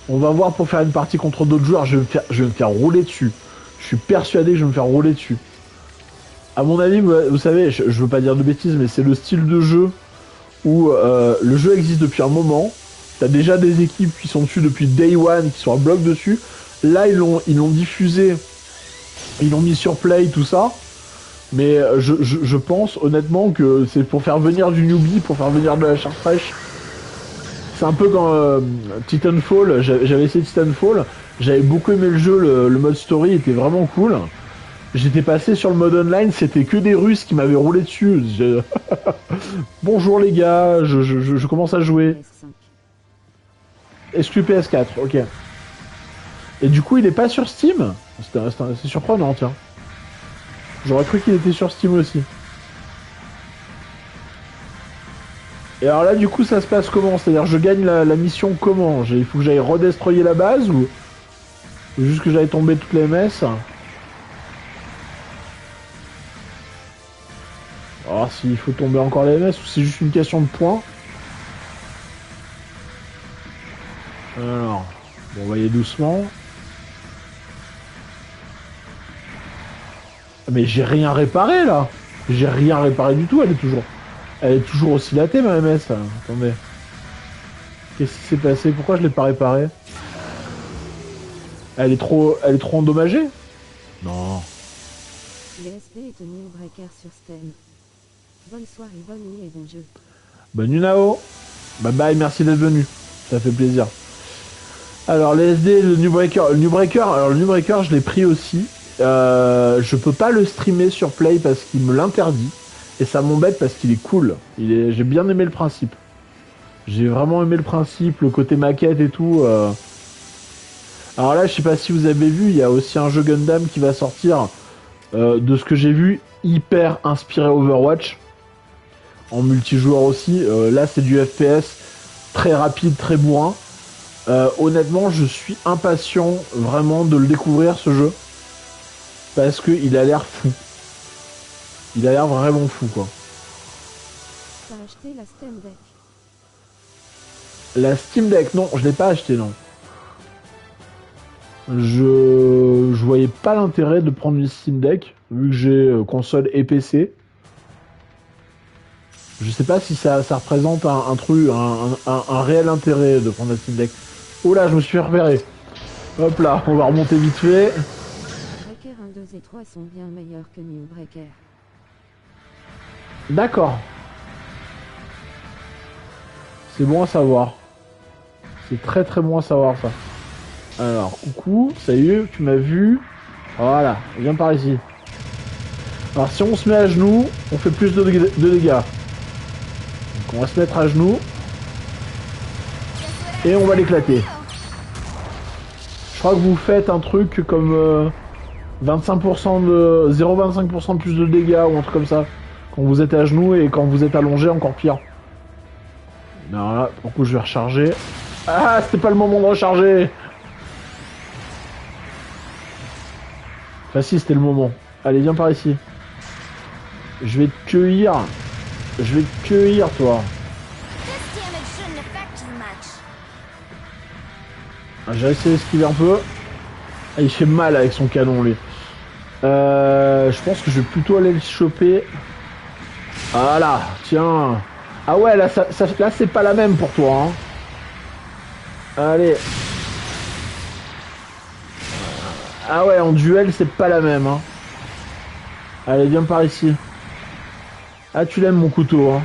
On va voir pour faire une partie contre d'autres joueurs. Je vais me faire rouler dessus. Je suis persuadé que je vais me faire rouler dessus. À mon avis, vous savez, je veux pas dire de bêtises, mais c'est le style de jeu où le jeu existe depuis un moment. T'as déjà des équipes qui sont dessus depuis Day One, qui sont à bloc dessus. Là, ils l'ont diffusé. Ils l'ont mis sur Play, tout ça. Mais je pense honnêtement que c'est pour faire venir du newbie, pour faire venir de la chair fraîche. C'est un peu quand Titanfall, j'avais essayé Titanfall, j'avais beaucoup aimé le jeu, le mode story était vraiment cool. J'étais passé sur le mode online, c'était que des Russes qui m'avaient roulé dessus. Bonjour les gars, je commence à jouer. PS5. Exclu PS4, ok. Et du coup il est pas sur Steam? C'est surprenant, tiens. J'aurais cru qu'il était sur Steam aussi. Et alors là, du coup, ça se passe comment? C'est-à-dire, je gagne la mission comment? Il faut que j'aille redestroyer la base ou juste que j'aille tomber toutes les MS? Alors, s'il faut tomber encore les MS ou c'est juste une question de points? Alors, bon, on va y aller doucement. Mais j'ai rien réparé là. J'ai rien réparé du tout. Elle est toujours aussi latée ma MS. Attendez. Qu'est-ce qui s'est passé? Pourquoi je l'ai pas réparée? Elle est trop endommagée? Non. LSD est tenu au breaker sur Steam. Bonne soirée, bonne nuit et bon jeu. Bonne nuit Nao. Bye bye, merci d'être venu. Ça fait plaisir. Alors les SD, le New Breaker. Alors le New Breaker, je l'ai pris aussi. Je peux pas le streamer sur Play parce qu'il me l'interdit. Et ça m'embête parce qu'il est cool. J'ai bien aimé le principe. J'ai vraiment aimé le principe, le côté maquette et tout. Alors là, je sais pas si vous avez vu, il y a aussi un jeu Gundam qui va sortir. De ce que j'ai vu, hyper inspiré Overwatch. En multijoueur aussi. Là, c'est du FPS très rapide, très bourrin. Honnêtement, je suis impatient vraiment de le découvrir, ce jeu. Parce qu'il a l'air fou. Il a l'air vraiment fou, quoi. T'as acheté la Steam Deck? La Steam Deck, non, je l'ai pas acheté, non. Je voyais pas l'intérêt de prendre une Steam Deck, vu que j'ai console et PC. Je sais pas si ça représente un truc, un réel intérêt de prendre la Steam Deck. Oh là, je me suis repéré. Hop là, on va remonter vite fait. Breaker 1, 2 et 3 sont bien meilleurs que New Breaker. D'accord. C'est bon à savoir. C'est très très bon à savoir ça. Alors, coucou, ça y est, tu m'as vu. Voilà, viens par ici. Alors si on se met à genoux, on fait plus de dégâts. Donc on va se mettre à genoux. Et on va l'éclater. Je crois que vous faites un truc comme 25% de 0,25% de plus de dégâts ou un truc comme ça. Quand vous êtes à genoux et quand vous êtes allongé, encore pire. Voilà, pour coup je vais recharger. Ah, c'était pas le moment de recharger. Enfin si, c'était le moment. Allez, viens par ici. Je vais te cueillir. Je vais te cueillir, toi. Ah, j'ai essayé d'esquiver un peu. Ah, il fait mal avec son canon, lui. Je pense que je vais plutôt aller le choper. Voilà, tiens. Ah ouais, là, là c'est pas la même pour toi. Hein. Allez. Ah ouais, en duel, c'est pas la même. Hein. Allez, viens par ici. Ah, tu l'aimes mon couteau. Hein.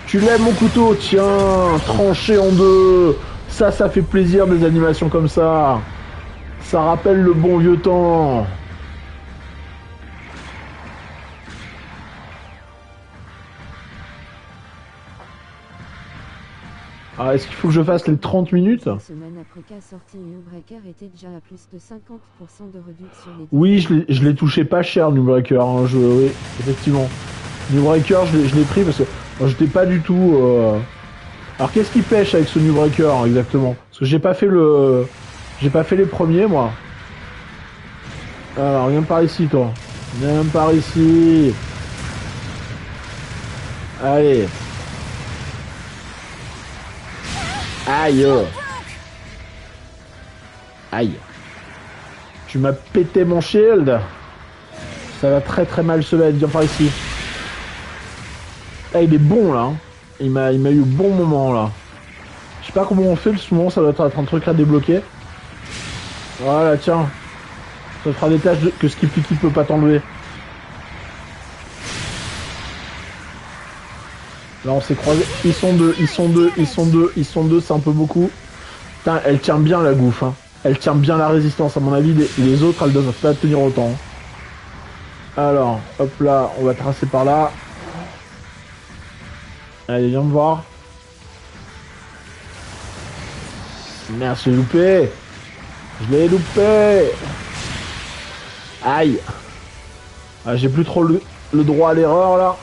Tu l'aimes mon couteau, tiens. Tranché en deux. Ça fait plaisir des animations comme ça. Ça rappelle le bon vieux temps. Ah, est-ce qu'il faut que je fasse les 30 minutes? Cette semaine après qu'a sorti Newbreaker était déjà à plus de 50% de réduction. Oui, je l'ai touché pas cher, Newbreaker. Hein, oui, effectivement. Newbreaker, je l'ai pris parce que j'étais pas du tout... Alors, qu'est-ce qui pêche avec ce Newbreaker, hein, exactement? Parce que j'ai pas fait le... J'ai pas fait les premiers, moi. Alors, viens par ici, toi. Viens par ici. Allez. Aïe. Aïe. Tu m'as pété mon shield. Ça va très très mal se mettre. Viens par ici. Ah, il est bon, là. Hein. Il m'a eu au bon moment, là. Je sais pas comment on fait, souvent ça doit être un truc à débloquer. Voilà, tiens. Ça fera des tâches que Skippy peut pas t'enlever. Là on s'est croisés. Ils sont deux, c'est un peu beaucoup. Putain, elle tient bien la gouffe. Hein. Elle tient bien la résistance. À mon avis, les autres, elles doivent pas tenir autant. Alors, hop là, on va tracer par là. Allez, viens me voir. Merde, j'ai loupé. Je l'ai loupé. Aïe. Ah, j'ai plus trop le droit à l'erreur, là.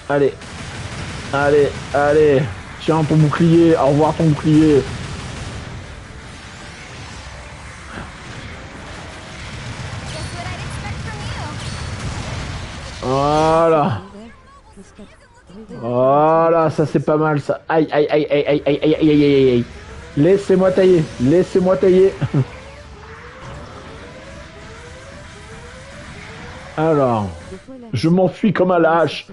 Allez. Allez, allez. Tiens, ton bouclier. Au revoir, ton bouclier. Voilà. Voilà, ça c'est pas mal ça. Aïe, aïe, aïe, aïe, aïe, aïe, aïe, aïe, aïe, aïe. Laissez-moi tailler. Laissez-moi tailler. Alors, je m'enfuis comme un lâche.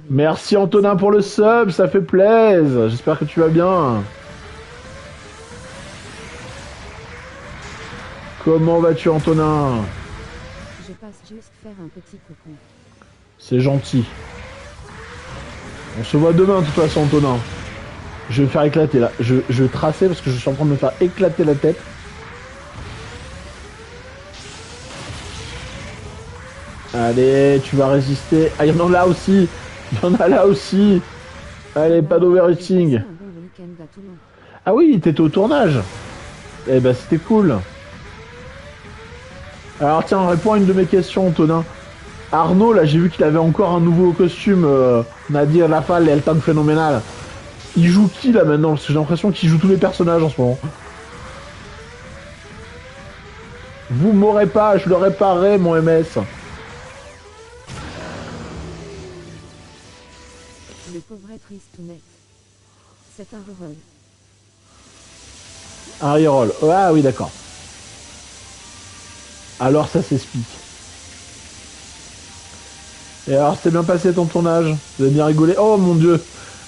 Merci Antonin pour le sub, ça fait plaisir. J'espère que tu vas bien. Comment vas-tu Antonin? Je passe juste faire un petit coucou. C'est gentil. On se voit demain de toute façon Antonin. Je vais me faire éclater là. Je vais tracer parce que je suis en train de me faire éclater la tête. Allez, tu vas résister. Ah, il y en a là aussi. Il y en a là aussi. Allez, pas d'overheating. Ah oui, t'étais au tournage. Eh ben, c'était cool. Alors tiens, réponds à une de mes questions, Antonin. Arnaud, là, j'ai vu qu'il avait encore un nouveau costume. Nadir, Lafal et El Tank Phénoménal. Il joue qui, là, maintenant? Parce que j'ai l'impression qu'il joue tous les personnages en ce moment. Vous m'aurez pas, je le réparerai, mon MS. Le pauvre est triste ou net. C'est un reroll. Un reroll. Ah oui, d'accord. Alors ça s'explique. Et alors, c'était bien passé ton tournage? Vous avez bien rigolé? Oh mon dieu!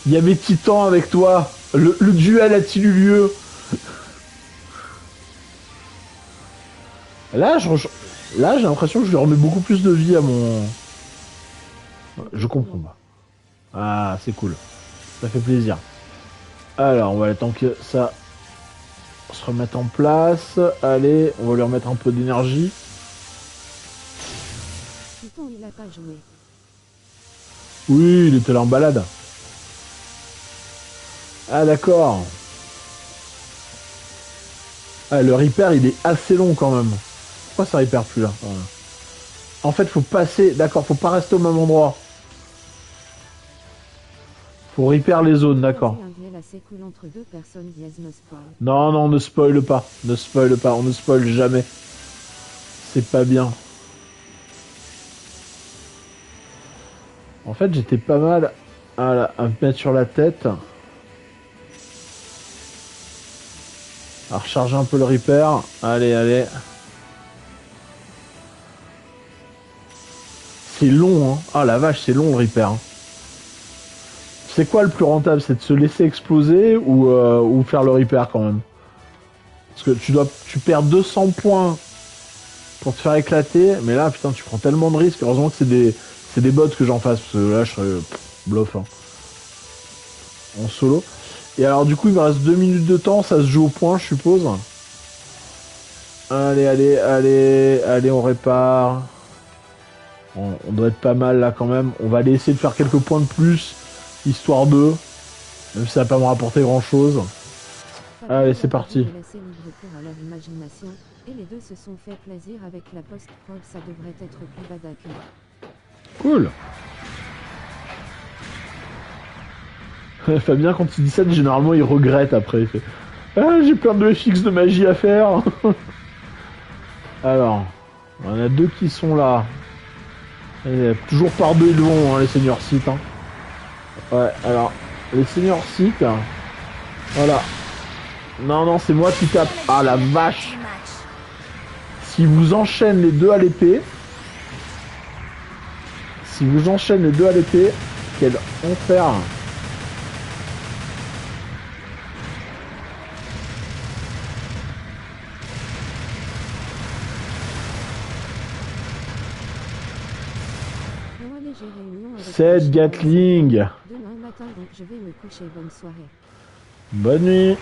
Il y avait Titan avec toi! Le duel a-t-il eu lieu? Là, j'ai l'impression que je lui remets beaucoup plus de vie à mon... Je comprends pas. Ah, c'est cool. Ça fait plaisir. Alors, on va attendre que ça se remette en place. Allez, on va lui remettre un peu d'énergie. Python, il a pas joué. Oui, il était là en balade. Ah, d'accord. Ah, le repair, il est assez long quand même. Pourquoi ça repair plus là? Voilà. En fait, faut passer... D'accord, faut pas rester au même endroit. Faut repair les zones, d'accord. Un duel assez cool entre deux personnes, dièse no spoil. Non, non, ne spoil pas. Ne spoil pas, on ne spoil jamais. C'est pas bien. En fait, j'étais pas mal à me mettre sur la tête. À recharger un peu le repair. Allez, allez. C'est long, hein. Ah la vache, c'est long le repair. Hein. C'est quoi le plus rentable? C'est de se laisser exploser ou faire le repair quand même? Parce que tu perds 200 points pour te faire éclater. Mais là, putain, tu prends tellement de risques. Heureusement que c'est des bots que j'en fasse. Parce que là, je serais bluff. Hein. En solo. Et alors, du coup, il me reste 2 minutes de temps. Ça se joue au point, je suppose. Allez, allez, allez. Allez, on répare. On doit être pas mal là quand même. On va aller essayer de faire quelques points de plus. Histoire de... Même si ça va pas me rapporter grand chose. Allez, c'est parti. Laisser libre cours à leur imagination, et les deux se sont fait plaisir avec la post-prod, ça devrait être plus badacu. Cool. Fabien, quand il dit ça, généralement, il regrette après. Il fait ah, j'ai plein de FX de magie à faire. Alors, on a deux qui sont là. Et toujours par deux, ils vont, hein, les seigneurs sites. Hein. Ouais, alors, les seigneurs sites. Voilà. Non, non, c'est moi qui tape. Ah la vache. Si vous enchaînez les deux à l'épée. Si vous enchaînez les deux à l'épée. Quel enfer. Cette Gatling. Demain matin, donc je vais me coucher. Bonne soirée. Bonne nuit.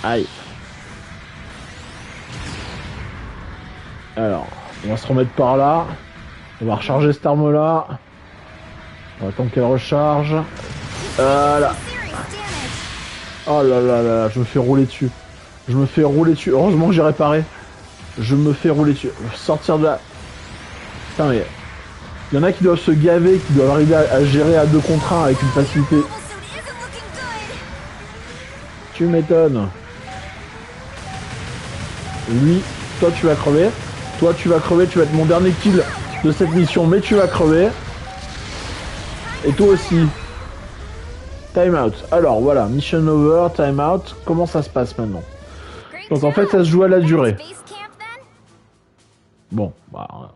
Aïe. Alors, on va se remettre par là. On va recharger cette arme là. On va attendre qu'elle recharge. Voilà. Oh là là là, je me fais rouler dessus. Je me fais rouler dessus. Heureusement que j'ai réparé. Je me fais rouler dessus. Sortir de là. Putain mais... Il y en a qui doivent se gaver, qui doivent arriver à gérer à 2 contre 1 avec une facilité. Tu m'étonnes. Lui, toi tu vas crever. Toi tu vas crever, tu vas être mon dernier kill de cette mission, mais tu vas crever. Et toi aussi. Time out. Alors voilà, mission over, time out. Comment ça se passe maintenant? Donc en fait ça se joue à la durée. Bon, bah,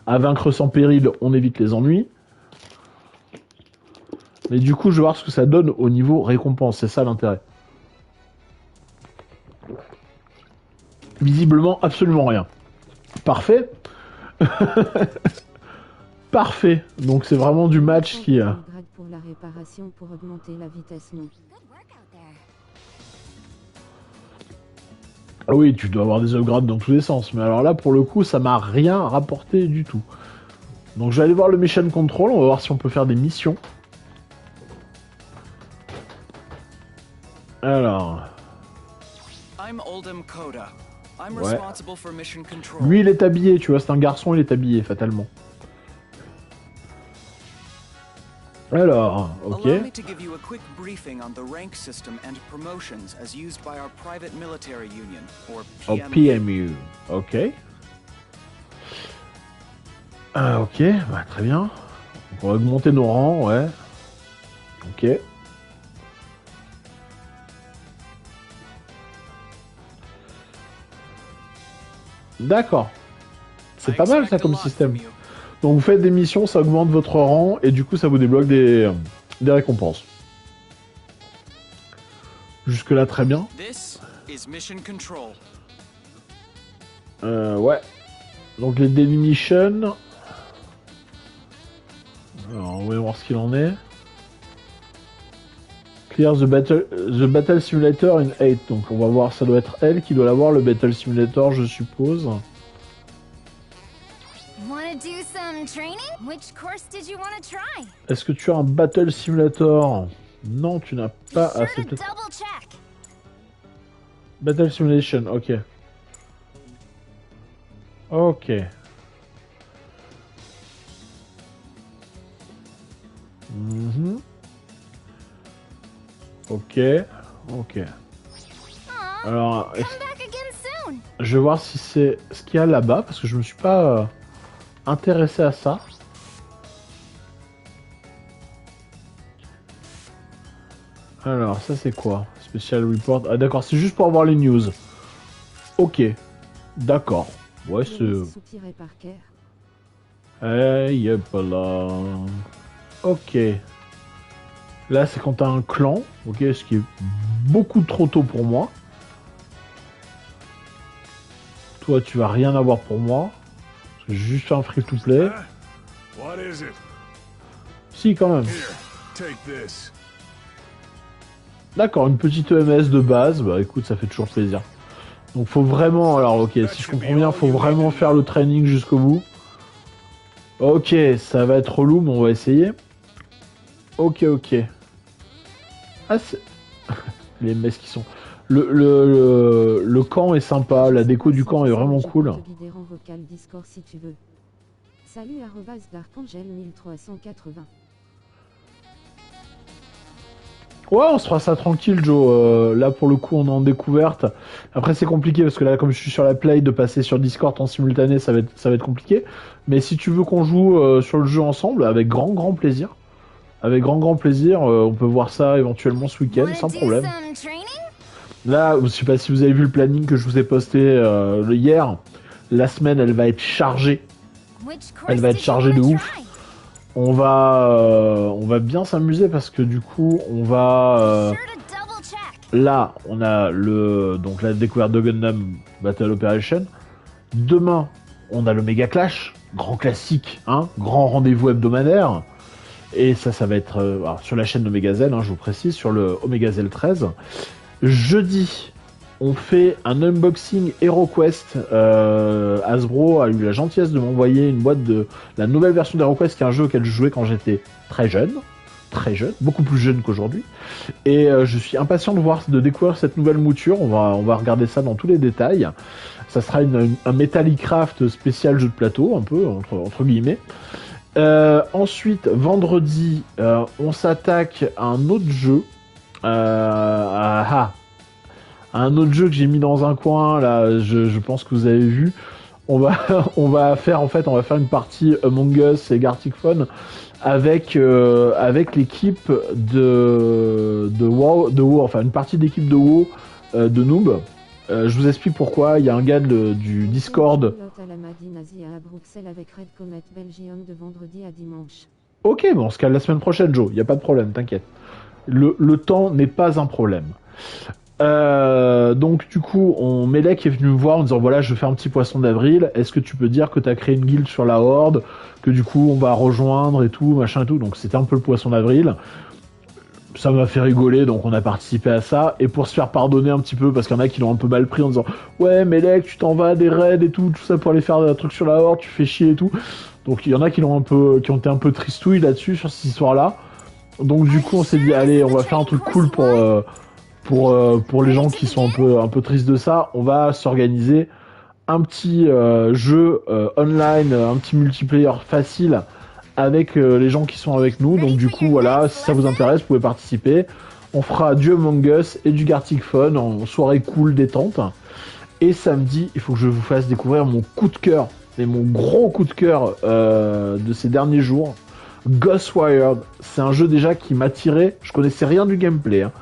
à vaincre sans péril, on évite les ennuis. Mais du coup, je vais voir ce que ça donne au niveau récompense. C'est ça l'intérêt. Visiblement, absolument rien. Parfait. Parfait. Donc c'est vraiment du match qui... Pour la réparation pour augmenter la vitesse, non. Ah oui, tu dois avoir des upgrades dans tous les sens. Mais alors là, pour le coup, ça m'a rien rapporté du tout. Donc je vais aller voir le Mission Control. On va voir si on peut faire des missions. Alors... Ouais. Lui, il est habillé, tu vois. C'est un garçon, il est habillé, fatalement. Alors, ok. Allow me to give you a quick briefing on the rank system and promotions as used by our private military union, or Oh, PMU. PMU. Ok. Ah, ok, bah, très bien. Donc, on va augmenter nos rangs, ouais. Ok. D'accord. C'est pas mal ça comme système. Donc vous faites des missions, ça augmente votre rang et du coup ça vous débloque des récompenses. Jusque là très bien. Ouais. Donc les Daily Mission. Alors, on va voir ce qu'il en est. Clear the Battle Simulator in 8. Donc on va voir, ça doit être elle qui doit l'avoir, le Battle Simulator, je suppose. Wanna do some training? Which course did you wanna try? Est-ce que tu as un Battle Simulator? Non, tu n'as pas Be assez. sure to double check. Battle Simulation, ok. Ok. Mhm. Ok, ok. Aw, Alors, come back again soon. je vais voir si c'est ce qu'il y a là-bas, parce que je me suis pas intéressé à ça. Alors, ça c'est quoi? Special Report. Ah d'accord, c'est juste pour avoir les news. Ok. D'accord. Ouais, c'est... Soupirait Parker. Hey, yep, là. Ok. Là, c'est quand t'as un clan. Ok, ce qui est beaucoup trop tôt pour moi. Toi, tu vas rien avoir pour moi. Parce que j'ai juste fait un free-to-play. What is it? Si, quand même. Here, take this. D'accord, une petite EMS de base. Bah écoute, ça fait toujours plaisir. Donc faut vraiment... Alors ok, si je comprends bien, faut vraiment faire le training jusqu'au bout. Ok, ça va être relou, mais on va essayer. Ok, ok. Ah, c'est... Les messes qui sont... Le camp est sympa, la déco du camp est vraiment cool. Je peux te guider en vocal Discord si tu veux. Salut @d'Archangel 1380. Ouais, on se fera ça tranquille, Joe. Là, pour le coup, on est en découverte. Après, c'est compliqué, parce que là, comme je suis sur la Play, de passer sur Discord en simultané, ça va être compliqué. Mais si tu veux qu'on joue sur le jeu ensemble, avec grand plaisir. Avec grand plaisir, on peut voir ça éventuellement ce week-end, Wanna sans do problème. some training? Là, je sais pas si vous avez vu le planning que je vous ai posté hier. La semaine, elle va être chargée. Which course Elle va être did you chargée de wanna ouf. try? On va bien s'amuser parce que du coup, on va... Sure to double check. Là, on a donc la découverte de Gundam Battle Operation. Demain, on a le Mega Clash, grand classique, hein, grand rendez-vous hebdomadaire. Et ça va être alors, sur la chaîne d'Omega Z, hein, je vous précise, sur le Omega Z 13. Jeudi, on fait un unboxing HeroQuest. Hasbro a eu la gentillesse de m'envoyer une boîte de la nouvelle version d'HeroQuest, qui est un jeu auquel je jouais quand j'étais très jeune, beaucoup plus jeune qu'aujourd'hui. Et je suis impatient de découvrir cette nouvelle mouture. On va regarder ça dans tous les détails. Ça sera un Metallicraft spécial jeu de plateau, un peu entre guillemets. Ensuite, vendredi, on s'attaque à un autre jeu. Un autre jeu que j'ai mis dans un coin, là, je pense que vous avez vu. On va faire une partie Among Us et Gartic Phone avec l'équipe de WoW, enfin une partie d'équipe de WoW de Noob. Je vous explique pourquoi. Il y a un gars du Discord. Pilote à la Madine Asie à Bruxelles avec Red Comet Belgium de vendredi à dimanche. Ok, bon, on se cale la semaine prochaine, Joe. Il n'y a pas de problème, t'inquiète. Le temps n'est pas un problème. Donc du coup, Melek est venu me voir en disant voilà, je fais un petit poisson d'avril. Est-ce que tu peux dire que tu as créé une guilde sur la Horde, que du coup on va rejoindre et tout, machin et tout. Donc c'était un peu le poisson d'avril. Ça m'a fait rigoler, donc on a participé à ça. Et pour se faire pardonner un petit peu, parce qu'il y en a qui l'ont un peu mal pris en disant ouais, Melek, tu t'en vas à des raids et tout ça pour aller faire un truc sur la Horde, tu fais chier et tout. Donc il y en a qui ont été un peu tristouilles là-dessus sur cette histoire-là. Donc du coup on s'est dit allez, on va faire un truc cool pour les gens qui sont un peu tristes de ça. On va s'organiser un petit jeu online, un petit multiplayer facile avec les gens qui sont avec nous. Donc du coup voilà, si ça vous intéresse, vous pouvez participer. On fera du Among Us et du Gartic Fun en soirée cool détente. Et samedi, il faut que je vous fasse découvrir mon coup de cœur, et mon gros coup de cœur de ces derniers jours. Ghostwire, c'est un jeu déjà qui m'a tiré. Je connaissais rien du gameplay, hein.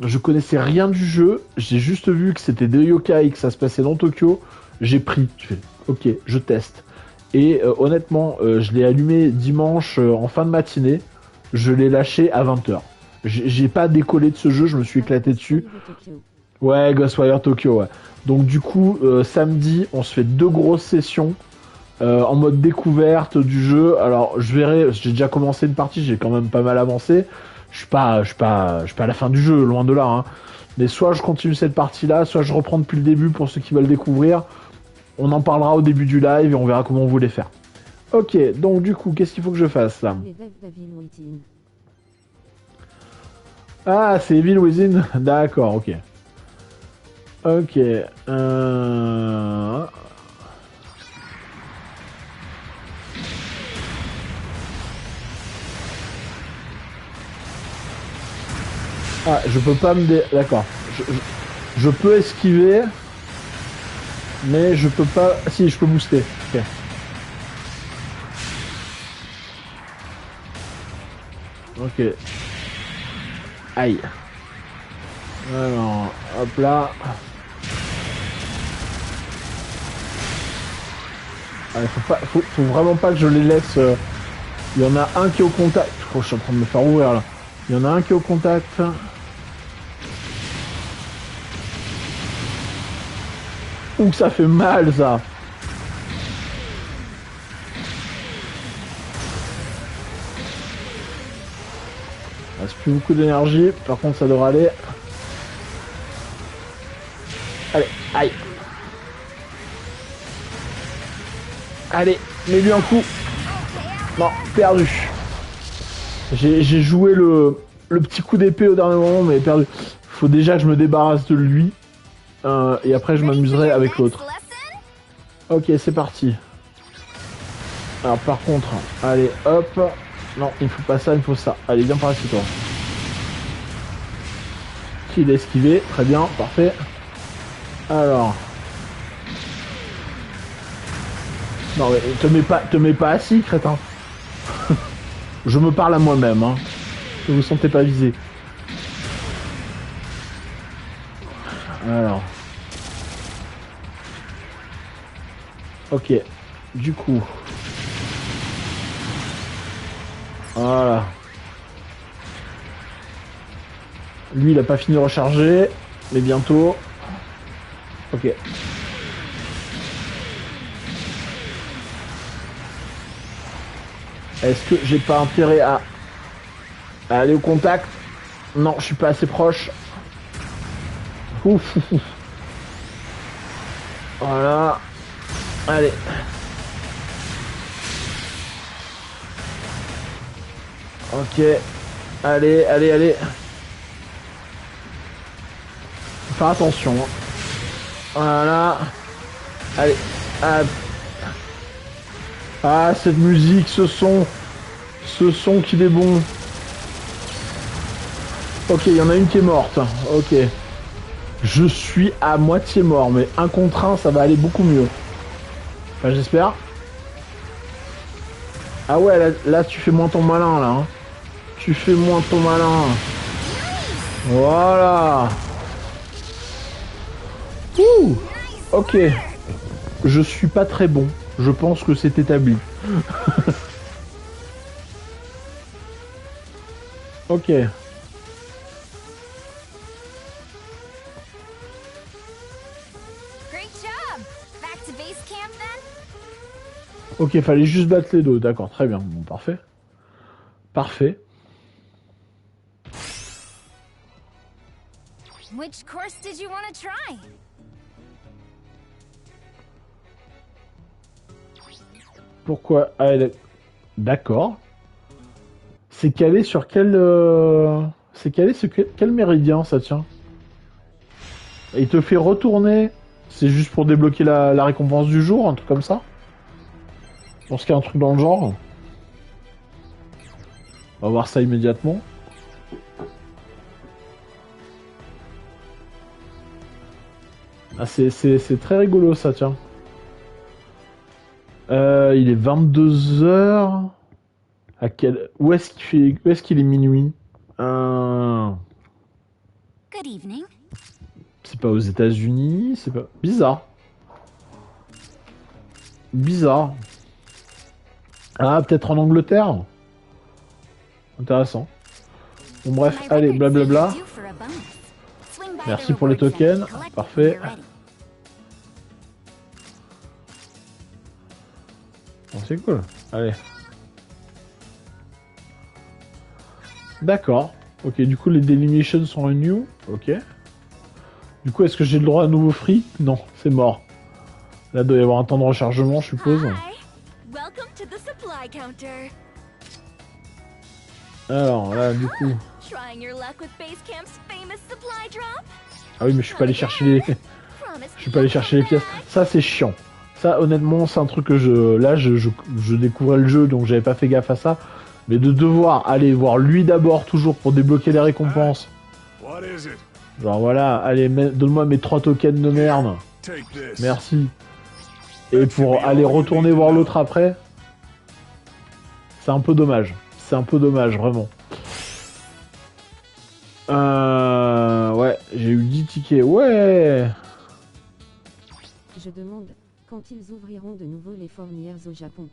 Je connaissais rien du jeu. J'ai juste vu que c'était des yokai, que ça se passait dans Tokyo. J'ai pris. Je fais ok, je teste. Et honnêtement, je l'ai allumé dimanche en fin de matinée. Je l'ai lâché à 20h. J'ai pas décollé de ce jeu, je me suis éclaté dessus. Ouais, Ghostwire Tokyo, ouais. Donc du coup, samedi, on se fait 2 grosses sessions. en mode découverte du jeu. Alors je verrai, j'ai déjà commencé une partie, j'ai quand même pas mal avancé. Je suis pas à la fin du jeu, loin de là. Hein. Mais soit je continue cette partie-là, soit je reprends depuis le début pour ceux qui veulent découvrir. On en parlera au début du live et on verra comment on voulait faire. Ok, donc du coup, qu'est-ce qu'il faut que je fasse là? Les rêves d'Avil Within. Ah, c'est Evil Within. D'accord, ok. Ok. Ah, je peux pas me D'accord. Je peux esquiver, mais je peux pas... Si, je peux booster. Ok. Ok. Aïe. Alors, hop là. Allez, faut vraiment pas que je les laisse... Il y en a un qui est au contact. Oh, je suis en train de me faire ouvrir là. Il y en a un qui est au contact. Ouh, ça fait mal ça. Il reste plus beaucoup d'énergie. Par contre, ça devrait aller. Allez, aïe. Allez, mets-lui un coup. Non, perdu. J'ai joué le petit coup d'épée au dernier moment, mais perdu. Faut déjà que je me débarrasse de lui. Et après, je m'amuserai avec l'autre. Ok, c'est parti. Alors, par contre, allez, hop. Non, il faut pas ça, il faut ça. Allez, viens par ici, toi. Il a esquivé. Très bien, parfait. Alors. Non, mais te mets pas assis, crétin. Je me parle à moi-même, hein. Ne vous sentez pas visé. Alors. Ok. Du coup. Voilà. Lui, il a pas fini de recharger. Mais bientôt. Ok. Est-ce que j'ai pas intérêt à aller au contact? Non, je suis pas assez proche. Ouf, ouf, ouf. Voilà. Allez. Ok. Allez, allez, allez. Faut faire attention. Hein. Voilà. Allez. Ah. Ah, cette musique, ce son qu'il est bon. Ok, il y en a une qui est morte. Ok. Je suis à moitié mort, mais un contre un, ça va aller beaucoup mieux. Enfin, j'espère. Ah ouais, là, tu fais moins ton malin, là. Hein. Tu fais moins ton malin. Voilà. Ouh. Ok. Je suis pas très bon. Je pense que c'est établi. Ok. Ok, fallait juste battre les deux. D'accord, très bien. Bon, parfait. Parfait. Which course did you want to try? Pourquoi? Ah, d'accord. C'est calé sur quel... C'est calé sur quel méridien, ça tient? Et il te fait retourner. C'est juste pour débloquer la récompense du jour, un truc comme ça? Je pense qu'il y a un truc dans le genre. On va voir ça immédiatement. Ah, c'est très rigolo, ça, tiens. Il est 22h. À quel... Où est-ce qu'il est minuit? Good evening. C'est pas aux États-Unis, c'est pas... Bizarre. Bizarre. Ah, peut-être en Angleterre? Intéressant. Bon, bref, allez, blablabla. Merci pour les tokens. Parfait. Bon, c'est cool. Allez. D'accord. Ok, du coup, les Delineations sont un new. Ok. Du coup, est-ce que j'ai le droit à nouveau free? Non, c'est mort. Là, il doit y avoir un temps de rechargement, je suppose. Welcome to the supply counter. Alors, là, du coup... Trying your luck with Basecamp's famous supply drop? Ah oui, mais je suis pas allé chercher les... Je suis pas allé chercher les pièces. Ça, c'est chiant. Ça, honnêtement, c'est un truc que je... Là, je découvrais le jeu, donc j'avais pas fait gaffe à ça. Mais de devoir aller voir lui d'abord, toujours, pour débloquer les récompenses. What is it? Genre, voilà, allez, donne-moi mes 3 tokens de merde. Take this. Merci. Et pour aller retourner voir l'autre après, c'est un peu dommage. C'est un peu dommage, vraiment. Ouais, j'ai eu 10 tickets. Ouais. Je demande, quand ils ouvriront de nouveau les fournières au Japon.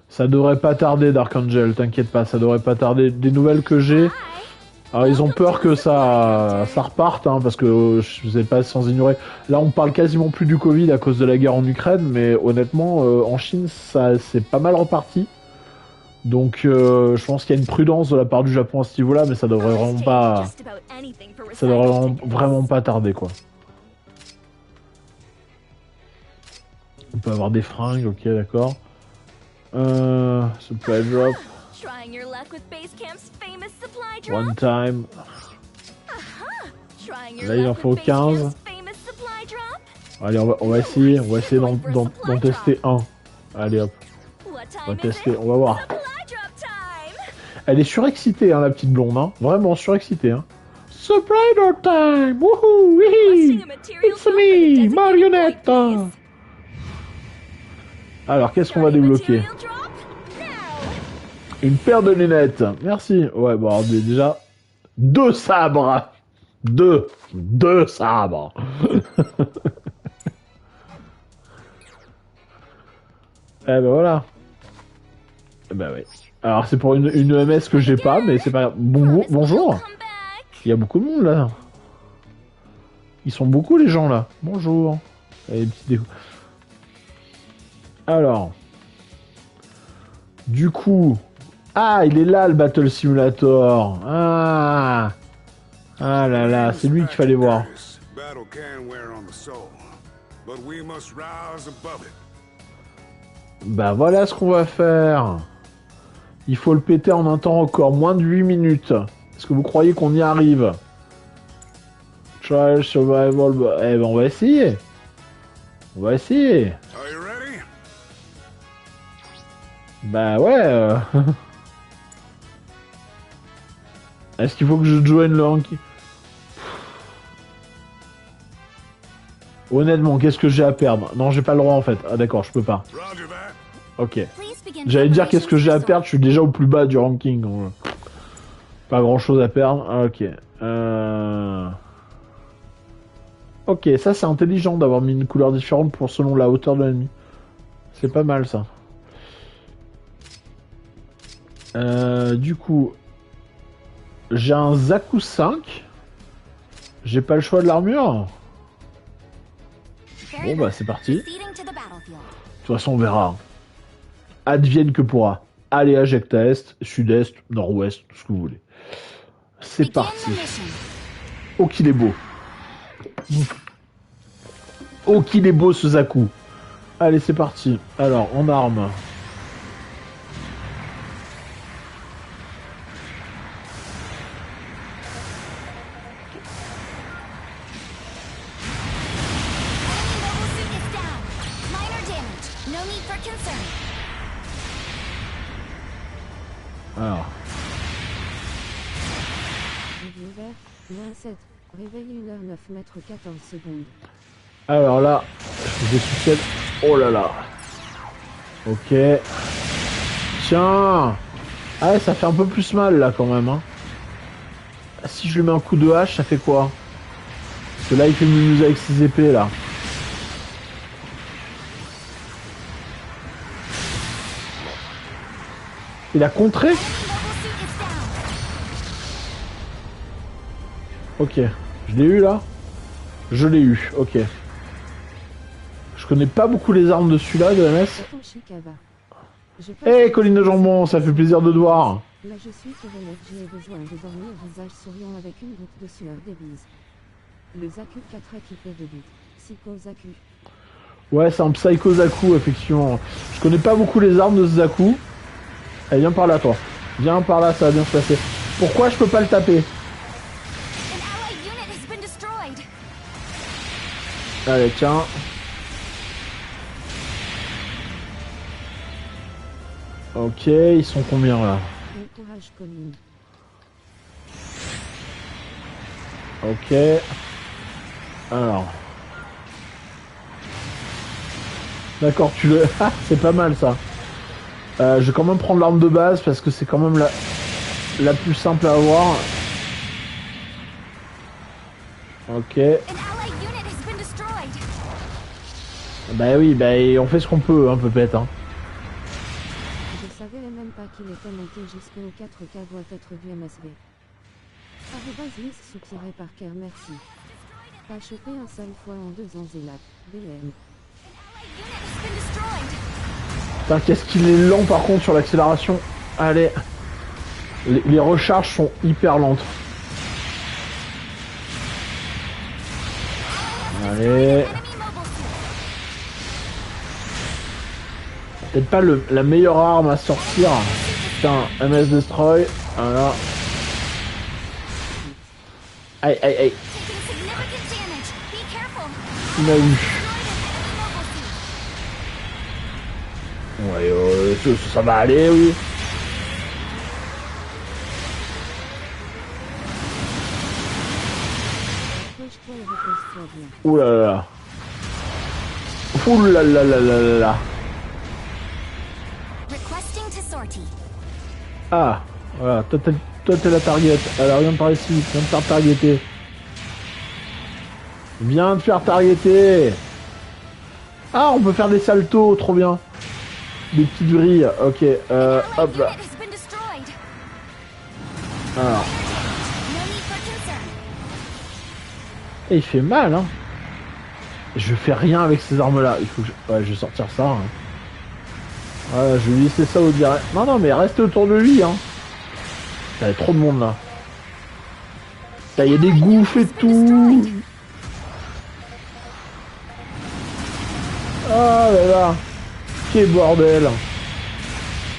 Ça devrait pas tarder, Dark Angel, t'inquiète pas, ça devrait pas tarder. Des nouvelles que j'ai. Alors ils ont peur que ça reparte, hein, parce que je sais pas sans ignorer. Là on parle quasiment plus du Covid à cause de la guerre en Ukraine, mais honnêtement en Chine ça c'est pas mal reparti. Donc je pense qu'il y a une prudence de la part du Japon à ce niveau-là, mais ça devrait vraiment pas, vraiment pas tarder quoi. On peut avoir des fringues, ok d'accord. Supply drop. Trying your luck with Basecamp's famous supply drop? One time. Trying your Là il en luck faut with 15. Basecamp's famous supply drop? Allez on va essayer d'en tester un. Allez hop, What on va time is tester, it? on va voir. Supply drop time! Elle est surexcitée hein la petite blonde hein. Vraiment surexcitée hein. Supply drop time! Wouhou! Requesting Wihi! a material It's drop at the me! designated Marionnette! point, please. Alors qu'est-ce qu'on va Starting débloquer? material drop now. Une paire de lunettes. Merci. Ouais bon alors, déjà 2 sabres. 2 sabres. Eh ben voilà. Eh ben ouais. Alors c'est pour une EMS que j'ai pas, mais c'est pas... Bonjour. Come back. Il y a beaucoup de monde là. Ils sont beaucoup les gens là. Bonjour. Allez, petite déco. Alors. Du coup... Ah, il est là le Battle Simulator. Ah. Ah là là, c'est lui qu'il fallait voir. Battle can wear on the soul, but we must rise above it. Bah voilà ce qu'on va faire. Il faut le péter en un temps record, moins de 8 minutes. Est-ce que vous croyez qu'on y arrive? Trial Survival... Eh ben on va essayer. On va essayer. Are you ready? Bah ouais. Est-ce qu'il faut que je joigne le ranking? Honnêtement, qu'est-ce que j'ai à perdre? Non, j'ai pas le droit en fait. Ah d'accord, je peux pas. Roger that. Ok. Please begin J'allais dire qu'est-ce que j'ai à preparations perdre, je suis déjà au plus bas du ranking. Donc, pas grand chose à perdre. Ah, ok. Ok, ça c'est intelligent d'avoir mis une couleur différente pour selon la hauteur de l'ennemi. C'est pas mal ça. Du coup, j'ai un Zaku 5. J'ai pas le choix de l'armure. Bon bah c'est parti. De Proceeding to the battlefield. toute façon on verra. Advienne que pourra. Allez à Jecta Est, Sud-Est, Nord-Ouest, tout ce que vous voulez. C'est Begin parti. the mission. Oh qu'il est beau. Oh qu'il est beau ce Zaku. Allez c'est parti. Alors en armes. Enemy mobile suit is down. Minor damage. No need for concern. Alors. Niveau vert, moins 7. Réveil 1h09 mètres 14 secondes. Alors là, je vais succède. Oh là là. Ok. Tiens. Ah ouais, ça fait un peu plus mal là quand même. Hein. Si je lui mets un coup de hache, ça fait quoi? Parce que là, il fait mumuse avec ses épées là. Il a contré? Enemy mobile suit is down. Ok. Je l'ai eu là? Je l'ai eu, ok. Je connais pas beaucoup les armes de celui-là, de MS. Oshikawa. Hey, colline de jambon, ça fait plaisir de te voir. Là je suis sur énergie et besoin de dormir visage souriant avec une goutte de sueur des bises. Le Zaku 4 équipé de but. Psycho Zaku. Ouais, c'est un Psycho Zaku, effectivement. Je connais pas beaucoup les armes de ce Zaku. Allez, viens par là, toi. Viens par là, ça va bien se passer. Pourquoi je peux pas le taper? An allied unit has been destroyed. Allez, tiens. Ok, ils sont combien là? Bon courage Colline. Ok. Alors. D'accord, tu le... Ah, c'est pas mal ça. Je vais quand même prendre l'arme de base parce que c'est quand même la plus simple à avoir. Ok. An allied unit has been destroyed. Bah oui, bah on fait ce qu'on peut, hein, Pepette. Hein. Je savais même pas qu'il était monté jusqu'au 4K doit être du MSV. Arrobas Lys soupiré par Kerr, merci. Pas chopé un seul fois en 2 ans Zélat. BM. Unit has been destroyed. Putain, qu'est-ce qu'il est lent par contre sur l'accélération. Allez. Les recharges sont hyper lentes. Allez. Enemy mobile suit. Peut-être pas la meilleure arme à sortir. Putain, MS Destroy. Voilà. Aïe, aïe, aïe. Taking significant damage. Be careful. Il m'a eu. Destroyed an enemy mobile suit. Ouais, ça va aller, oui. Repose-toi et repose-toi bien. Ouh là là là. Ouh là là là là là là. Requesting to sortie. Ah, voilà, toi t'es la target. Alors viens par ici, viens te faire targeter. Viens te faire targeter. Ah, on peut faire des saltos, trop bien. Des petites vrilles, ok. Allied Hop là. unit has been destroyed. Alors, No need for concern. et il fait mal, hein. Je fais rien avec ces armes-là. Il faut que je... Ouais, je vais sortir ça. Hein. Voilà, je vais lui laisser ça au direct. Non, non, mais restez autour de lui, hein. Il y a trop de monde là. Il y a des gouffres et tout. Ah là là. Quel bordel.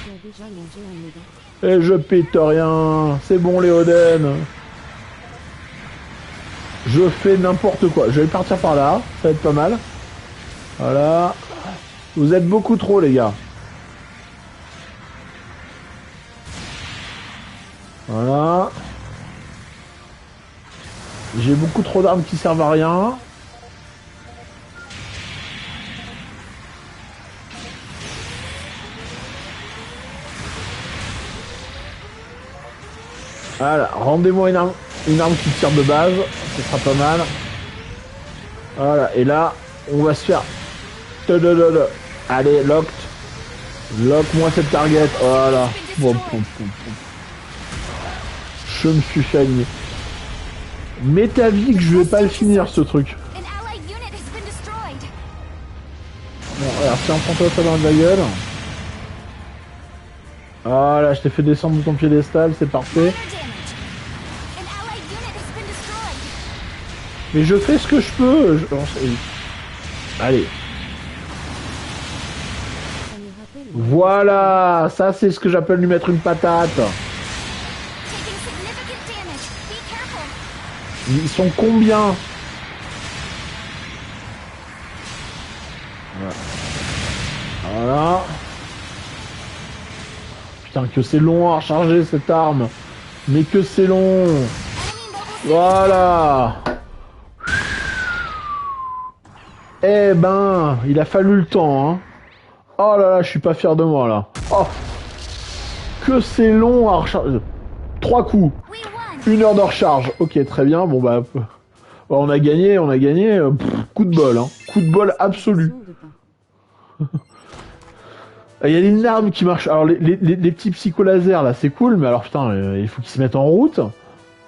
Tu as déjà mangé un médon. Et je pète rien. C'est bon, Léoden. Je fais n'importe quoi. Je vais partir par là. Ça va être pas mal. Voilà. Vous êtes beaucoup trop, les gars. Voilà. J'ai beaucoup trop d'armes qui servent à rien. Voilà, rendez-moi une arme qui tire de base, ce sera pas mal. Voilà, et là, on va se faire... Allez, locked. Lock-moi cette target, voilà. Bon, pom, pom, pom. Je me suis chagné. Mets ta vie que je vais pas le finir, ce truc. An allied unit has been destroyed. Bon, alors tiens, prends-toi ça dans la gueule. Voilà, je t'ai fait descendre de ton piédestal, c'est parfait. Minor damage. An allied unit has been destroyed. Mais je fais ce que je peux. Allez. Ça me rappelle. Voilà, ça c'est ce que j'appelle lui mettre une patate. Taking significant damage. Be careful. Ils sont combien? Voilà. Putain, que c'est long à recharger cette arme. Mais que c'est long. Enemy mobile suit. Voilà. Eh ben, il a fallu le temps, hein. Oh là là, je suis pas fier de moi, là. Oh. Que c'est long à recharger. 3 coups. We won. 1 heure de recharge. Ok, très bien. Bon, bah... on a gagné, on a gagné. Coup de bol, hein. Coup de bol absolu. De pain. Il y a une arme qui marche. Alors, les petits psycho-lasers, là, c'est cool, mais alors, putain, il faut qu'ils se mettent en route.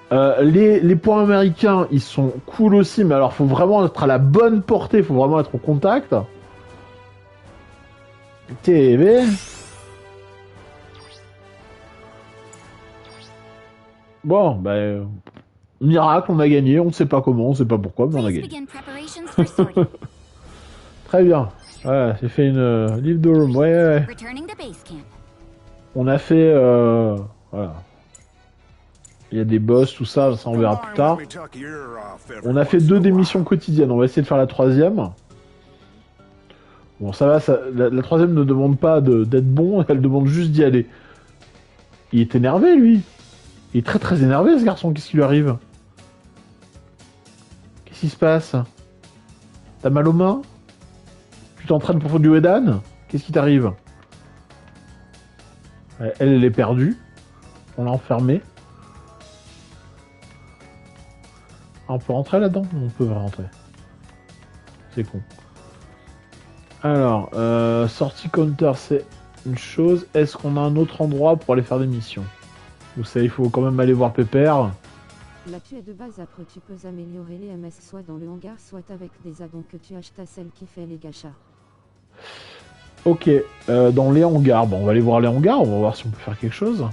Les points américains, ils sont cool aussi, mais alors, faut vraiment être à la bonne portée, faut vraiment être au contact. TV. Bon, bah... miracle, on a gagné, on ne sait pas comment, on ne sait pas pourquoi, mais on a Please gagné. begin preparations for sorting. Très bien. Ouais, j'ai fait une leave the room, ouais. Returning to base camp. On a fait... voilà. Il y a des boss, tout ça, ça on verra plus tard. On a fait 2 des missions quotidiennes, on va essayer de faire la 3e. Bon, ça va, la 3e ne demande pas d'être bon, elle demande juste d'y aller. Il est énervé, lui. Il est très très énervé, ce garçon, qu'est-ce qui lui arrive? Qu'est-ce qui se passe? T'as mal aux mains? Tu t'entraînes pour faire du Edan? Qu'est-ce qui t'arrive? Elle est perdue. On l'a enfermée. Ah, on peut rentrer là-dedans? On peut rentrer. C'est con. Alors, sortie counter, c'est une chose. Est-ce qu'on a un autre endroit pour aller faire des missions? Vous savez, il faut quand même aller voir Pépère. Là tu es de base, après tu peux améliorer les MS soit dans le hangar soit avec des addons que tu achètes à celle qui fait les gachas. Ok, dans les hangars, bon, on va aller voir les hangars, on va voir si on peut faire quelque chose.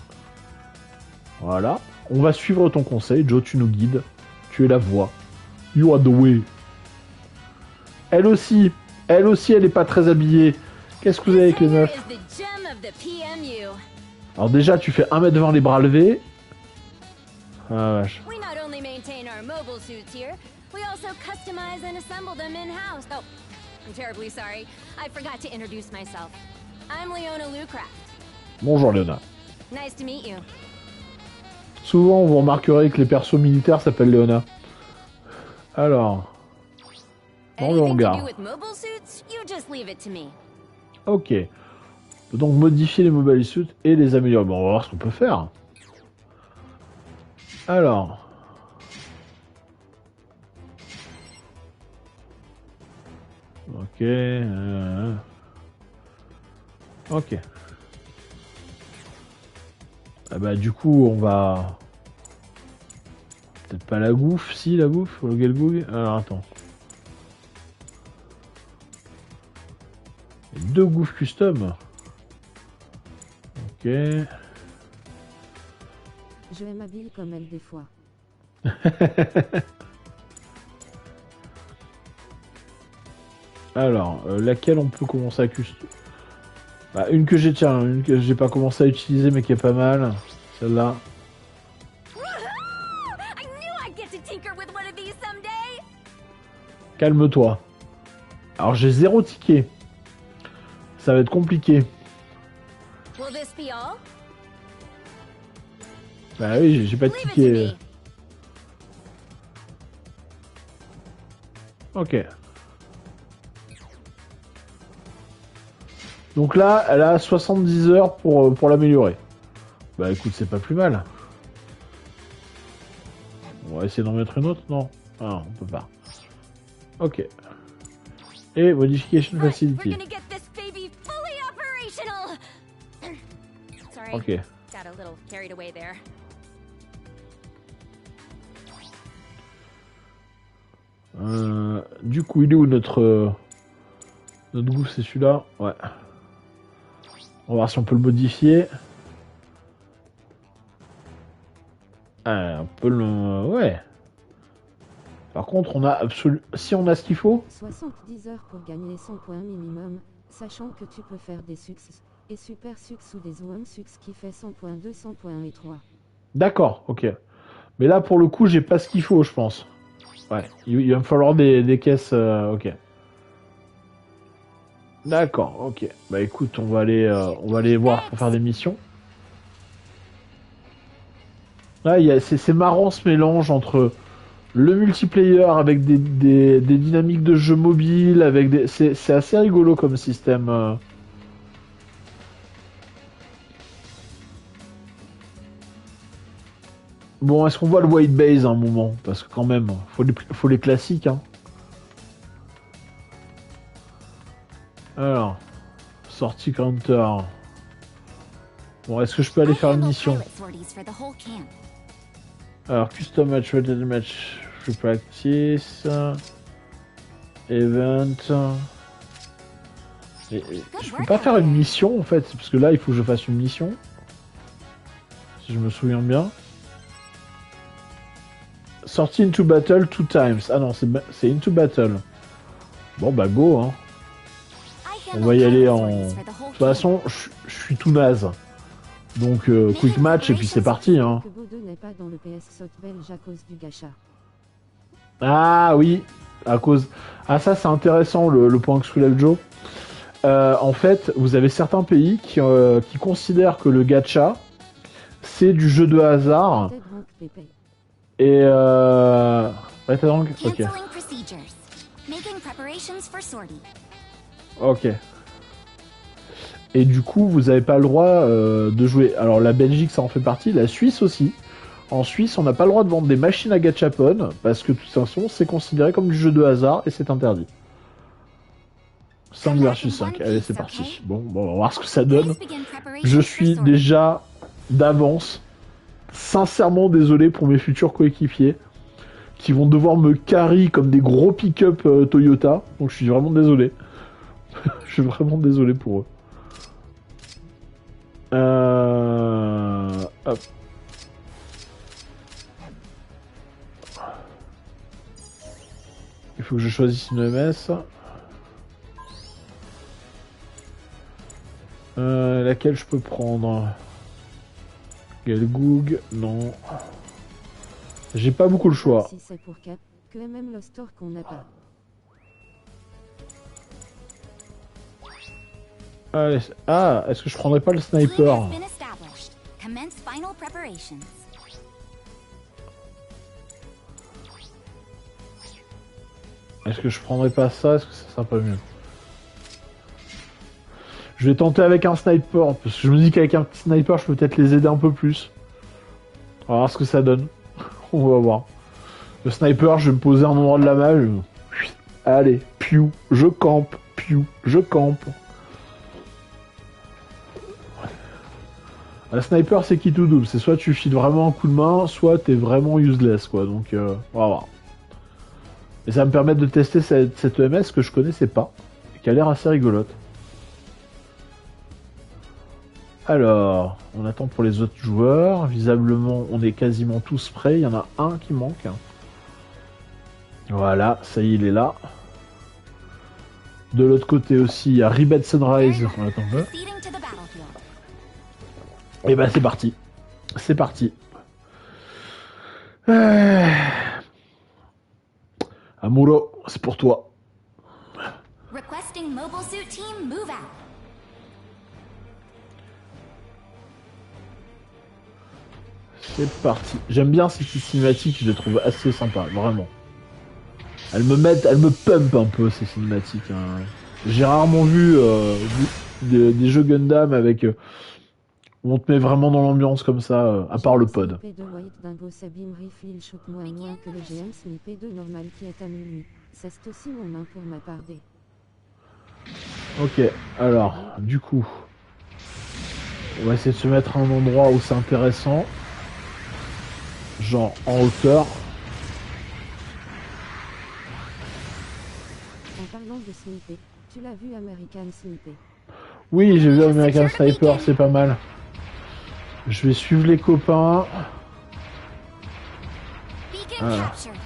Voilà. On va suivre ton conseil, Joe, tu nous guides. Tu es la voix. You are the way. Elle aussi, elle est pas très habillée. Qu'est-ce que vous avez avec les meufs? Alors déjà, tu fais 1m20 les bras levés. Ah vache. We not only maintain our mobile suits here, we also customize and assemble them in-house. Oh, I'm terribly sorry. I forgot to introduce myself. I'm Leona Lucraft. Bonjour Léona. Nice to meet you. Souvent, vous remarquerez que les persos militaires s'appellent Léona. Alors, dans le Anything to hangar. do with mobile suits, you just leave it to me. Ok. On peut donc modifier les mobile suits et les améliorer. Bon, on va voir ce qu'on peut faire. Alors. Ok. Ok. Ah bah du coup on va... Peut-être pas la gouffe, si la gouffe, le galgoug. Alors attends. Il y a 2 gouffes custom. Ok. Je m'habille comme elle des fois. Alors, laquelle on peut commencer à custom? Bah, une que j'ai pas commencé à utiliser mais qui est pas mal. Celle-là. I knew I'd get to tinker with one of these someday. Calme-toi. Alors j'ai 0 ticket. Ça va être compliqué. Will this be all? Bah oui, j'ai pas de Leave it to ticket. me. Ok. Donc là, elle a 70 heures pour l'améliorer. Bah écoute, c'est pas plus mal. On va essayer d'en mettre une autre, non? Ah, on peut pas. Ok. Et Modification Right, we're Facility. gonna get this baby fully operational. Sorry. Ok. Got a little carried away there. Du coup, il est où notre goût? C'est celui-là? Ouais. On va voir si on peut le modifier. Ah, on peut le... Ouais. Par contre, on a absolument... Si on a ce qu'il faut... 70 heures pour gagner 100 points minimum, sachant que tu peux faire des succès et super succès ou des one succès qui fait 100 points, 200 points et 3. D'accord, ok. Mais là, pour le coup, j'ai pas ce qu'il faut, je pense. Ouais, il va me falloir des caisses... ok. D'accord, ok. Bah écoute, on va aller voir pour faire des missions. Là, c'est marrant ce mélange entre le multiplayer avec des dynamiques de jeu mobile, avec des... C'est assez rigolo comme système. Bon, est-ce qu'on voit le white base à un moment? Parce que quand même, faut les classiques, hein. Alors, sortie counter. Bon, est-ce que je peux aller faire une mission? Alors, custom match, rated match, free practice, event. Je peux pas faire une mission en fait, parce que là il faut que je fasse une mission. Si je me souviens bien. Sorti into battle 2 times. Ah non, c'est into battle. Bon bah go hein. On va y aller en... De toute façon, je suis tout naze. Donc quick match et puis c'est parti hein. Que Bodo n'est pas dans le PS Sot belge à cause du gacha. Ah oui, à cause... Ah ça c'est intéressant le point que soulève Joe. En fait, vous avez certains pays qui considèrent que le gacha, c'est du jeu de hasard. Peut-être donc Pépé. Et ouais, t'as donc... Ok. Canceling procedures. Making preparations for sortie. Ok. Et du coup, vous n'avez pas le droit de jouer. Alors la Belgique, ça en fait partie. La Suisse aussi. En Suisse, on n'a pas le droit de vendre des machines à gachapon parce que de toute façon, c'est considéré comme du jeu de hasard et c'est interdit. 5 versus 5. Allez, c'est parti. Bon, on va voir ce que ça donne. Je suis déjà d'avance sincèrement désolé pour mes futurs coéquipiers qui vont devoir me carry comme des gros pick-up Toyota. Donc je suis vraiment désolé. Je suis vraiment désolé pour eux. Hop. Il faut que je choisisse une MS. Laquelle je peux prendre? Gelgoog, non. J'ai pas beaucoup le choix. Si c'est pour Cap, que même le store qu'on n'a pas. Allez, ah, est-ce que je prendrais pas le sniper? Plan has been established. Commence final preparations. Est-ce que je prendrais pas ça? Est-ce que ça sera pas mieux? Je vais tenter avec un sniper, parce que je me dis qu'avec un petit sniper, je peux peut-être les aider un peu plus. On va voir ce que ça donne. On va voir. Le sniper, je vais me poser à un endroit de la map. Allez, piou, je campe, piou, je campe. Un sniper, c'est qui tout double. C'est soit tu files vraiment un coup de main, soit t'es vraiment useless, quoi. Donc, on va voir. Et ça va me permettre de tester cette EMS que je connaissais pas, et qui a l'air assez rigolote. Alors, on attend pour les autres joueurs. Visiblement, on est quasiment tous prêts. Il y en a un qui manque. Voilà, ça y est, il est là. De l'autre côté aussi, il y a Ribet Sunrise. On attend un peu. Proceeding to the battlefield. Et bah c'est parti. C'est parti. Amuro, c'est pour toi. Requesting mobile suit team move out. C'est parti. J'aime bien ces petites cinématiques, je les trouve assez sympas, vraiment. Elles me pump un peu ces cinématiques. Hein. J'ai rarement vu des jeux Gundam avec où on te met vraiment dans l'ambiance comme ça, à part le pod. P2 White Dingo Sabim Rifle il chope moins que le GM Sni P2 normal qui est à minuit. C'est aussi mon main pour ma part D. Ok, alors, du coup, on va essayer de se mettre à un endroit où c'est intéressant. Genre en hauteur. En parlant de sniper, tu l'as vu American Sniper? Oui, j'ai vu American Sniper, c'est pas mal. Je vais suivre les copains. Beacon Ah. captured.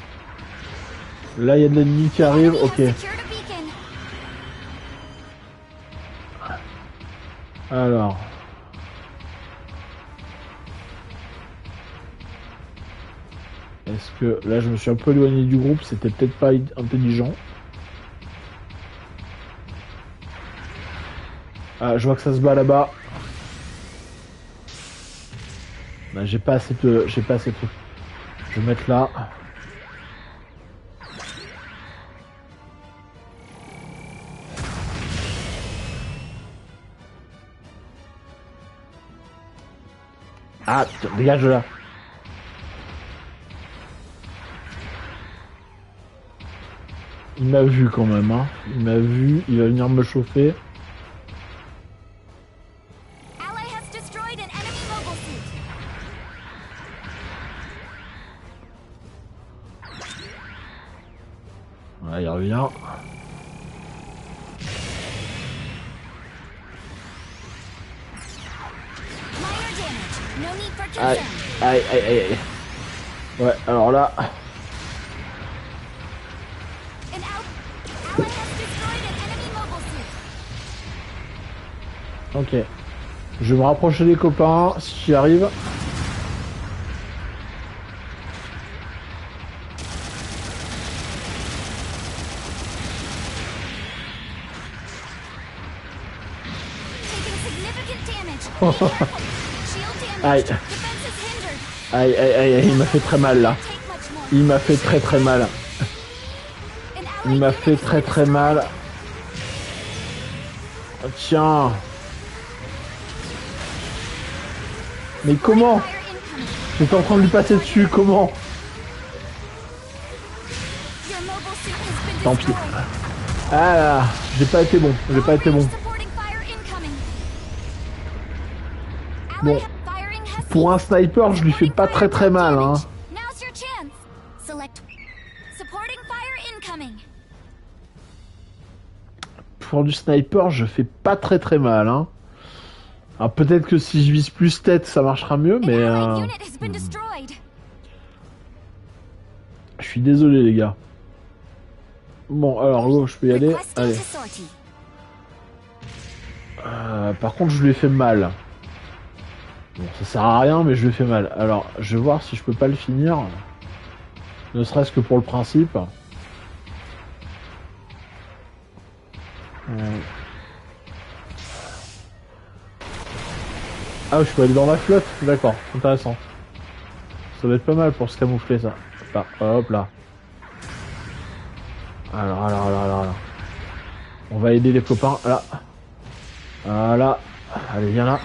Là, il y a de l'ennemi qui arrive. Enemy has Ok. secured a beacon. Alors. Est-ce que... Là, je me suis un peu éloigné du groupe. C'était peut-être pas intelligent. Ah, je vois que ça se bat là-bas. Bah, j'ai pas assez de... J'ai pas assez de trucs. Je vais mettre là. Ah, putain, dégage de là. Il m'a vu quand même, hein. Il m'a vu, il va venir me chauffer. Ally has destroyed an enemy mobile suit. Voilà, il revient. Minor damage. No need for Aïe, concern. aïe, aïe, aïe. Ouais, alors là, Ok. Je vais me rapprocher des copains si j'y arrive. Aïe. Aïe, aïe, aïe, aïe, il m'a fait très mal là. Il m'a fait très très mal. Il m'a fait très très mal. Oh, tiens. Mais comment? J'étais en train de lui passer dessus, comment? Tant pis. Ah là, j'ai pas été bon, j'ai pas été bon. Bon, pour un sniper, je lui fais pas très très mal, hein. Pour du sniper, je fais pas très très mal, hein. Alors peut-être que si je vise plus tête, ça marchera mieux, mais... Je suis désolé, les gars. Bon, alors, go, je peux y aller. Allez. Par contre, je lui ai fait mal. Bon, ça sert à rien, mais je lui ai fait mal. Alors, je vais voir si je peux pas le finir. Ne serait-ce que pour le principe. Ah, je peux aller dans la flotte. D'accord, intéressant. Ça va être pas mal pour se camoufler, ça. Là, hop là. Alors. On va aider les copains. Là. Voilà. Allez, viens là.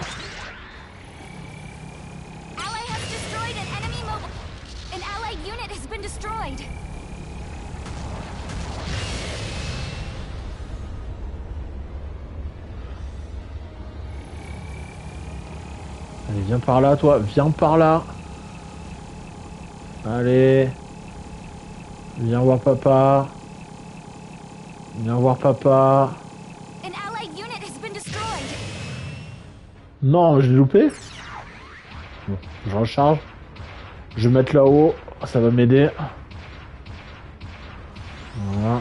Allez, viens par là, toi. Viens par là. Allez. Viens voir papa. Viens voir papa. Non, je l'ai loupé. Bon, je recharge. Je vais mettre là-haut. Ça va m'aider. Voilà.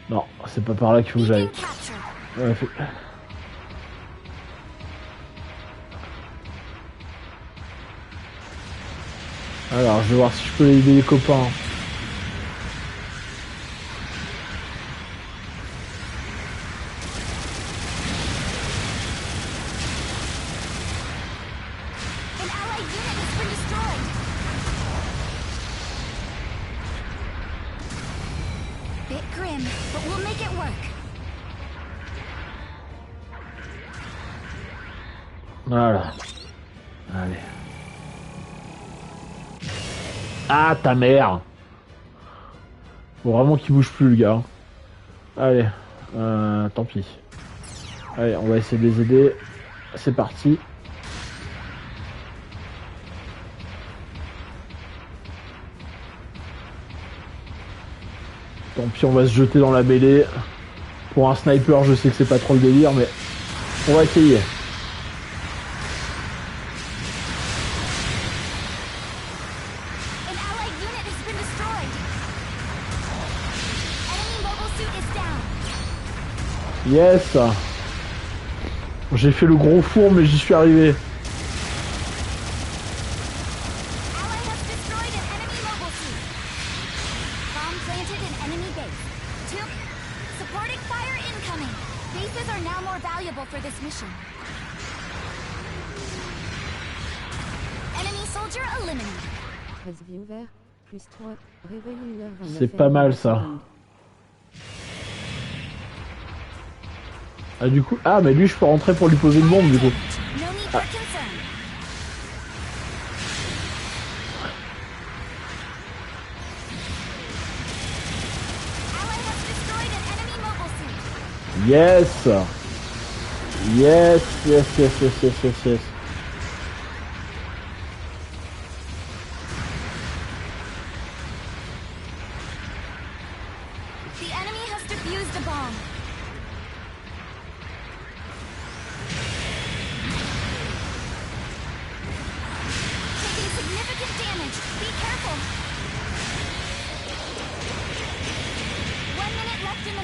Non, c'est pas par là qu'il faut que j'aille. Ouais, alors, je vais voir si je peux aider les copains. Voilà. Allez. Ah, ta mère! Faut vraiment qu'il bouge plus, le gars. Allez. Tant pis. Allez, on va essayer de les aider. C'est parti. Tant pis, on va se jeter dans la mêlée. Pour un sniper, je sais que c'est pas trop le délire, mais on va essayer. Yes! J'ai fait le gros four, mais j'y suis arrivé. C'est pas mal ça. Ah du coup, ah mais lui je peux rentrer pour lui poser une bombe du coup. Ah. Yes. Yes, yes, yes, yes, yes, yes, yes.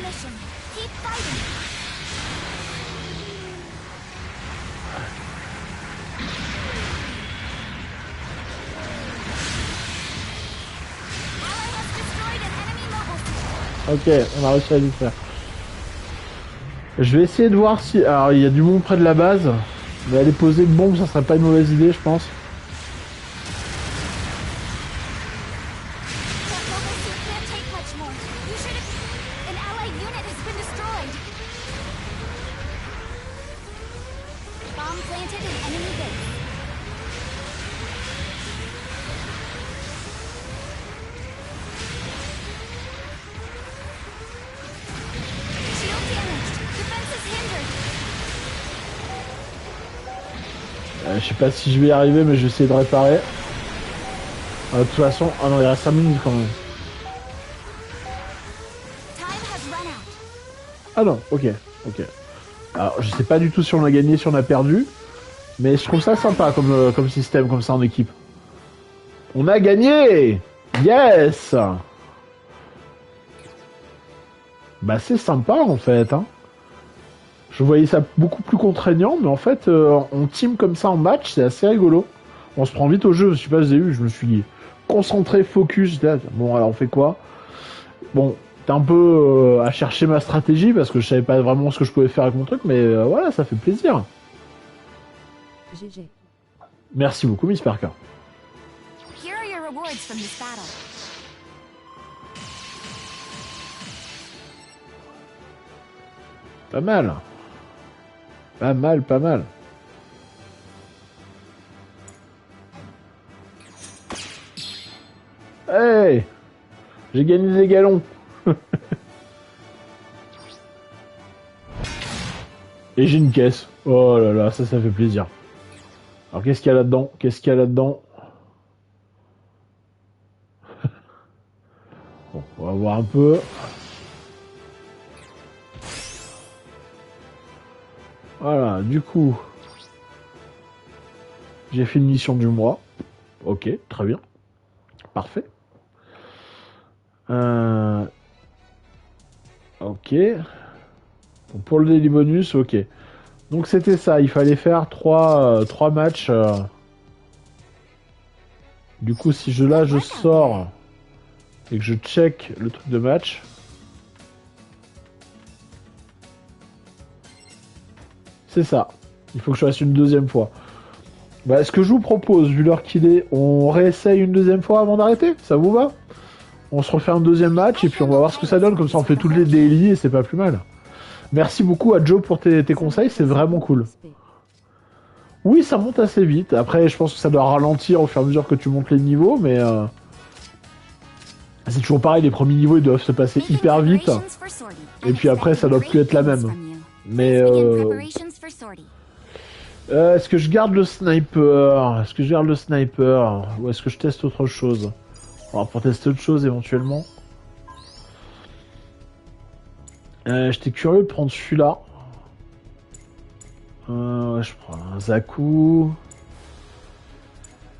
mission. Keep fighting. Ally has destroyed an enemy mobile suit. Ok, on a réussi à le faire. Je vais essayer de voir si... Alors, il y a du monde près de la base. Mais aller poser une bombe, ça serait pas une mauvaise idée, je pense. That mobile suit can't take much more. You should have... An allied unit has been destroyed. Bomb planted in enemy base. Shield damaged. Defense is hindered. Je sais pas si je vais y arriver, mais je vais essayer de réparer. De toute façon... Ah non, il reste 5 minutes quand même. Time has run out. Ah non, ok, ok. Alors, je sais pas du tout si on a gagné, si on a perdu. Mais je trouve ça sympa comme système, comme ça en équipe. On a gagné! Yes! Bah c'est sympa en fait, hein. Je voyais ça beaucoup plus contraignant, mais en fait, on team comme ça en match, c'est assez rigolo. On se prend vite au jeu, je sais pas si vous avez vu, je me suis concentré, focus, j'étais là, bon alors on fait quoi? Bon, t'es un peu à chercher ma stratégie, parce que je savais pas vraiment ce que je pouvais faire avec mon truc, mais voilà, ça fait plaisir. GG. Merci beaucoup, Miss Parker. Here are your rewards from this battle. Pas mal. Pas mal, pas mal. Hey! J'ai gagné des galons. Et j'ai une caisse. Oh là là, ça fait plaisir. Alors qu'est-ce qu'il y a là-dedans? Qu'est-ce qu'il y a là-dedans? Bon, on va voir un peu. Voilà, du coup, j'ai fait une mission du mois. Ok, très bien. Parfait. Ok. Bon, pour le daily bonus, ok. Donc c'était ça, il fallait faire 3 matchs. Du coup, si je sors et que je check le truc de match. C'est ça. Il faut que je fasse une deuxième fois. Bah, ce que je vous propose, vu l'heure qu'il est, on réessaye une deuxième fois avant d'arrêter? Ça vous va? On se refait un deuxième match et puis on va voir ce que ça donne. Comme ça, on fait toutes les daily et c'est pas plus mal. Merci beaucoup à Joe pour tes conseils, c'est vraiment cool. Oui, ça monte assez vite. Après, je pense que ça doit ralentir au fur et à mesure que tu montes les niveaux, mais... c'est toujours pareil, les premiers niveaux, ils doivent se passer hyper vite. Et puis après, ça doit plus être la même. Mais... est-ce que je garde le sniper? Est-ce que je garde le sniper? Ou est-ce que je teste autre chose? Alors, pour tester autre chose, éventuellement. J'étais curieux de prendre celui-là. Ouais, je prends un Zaku.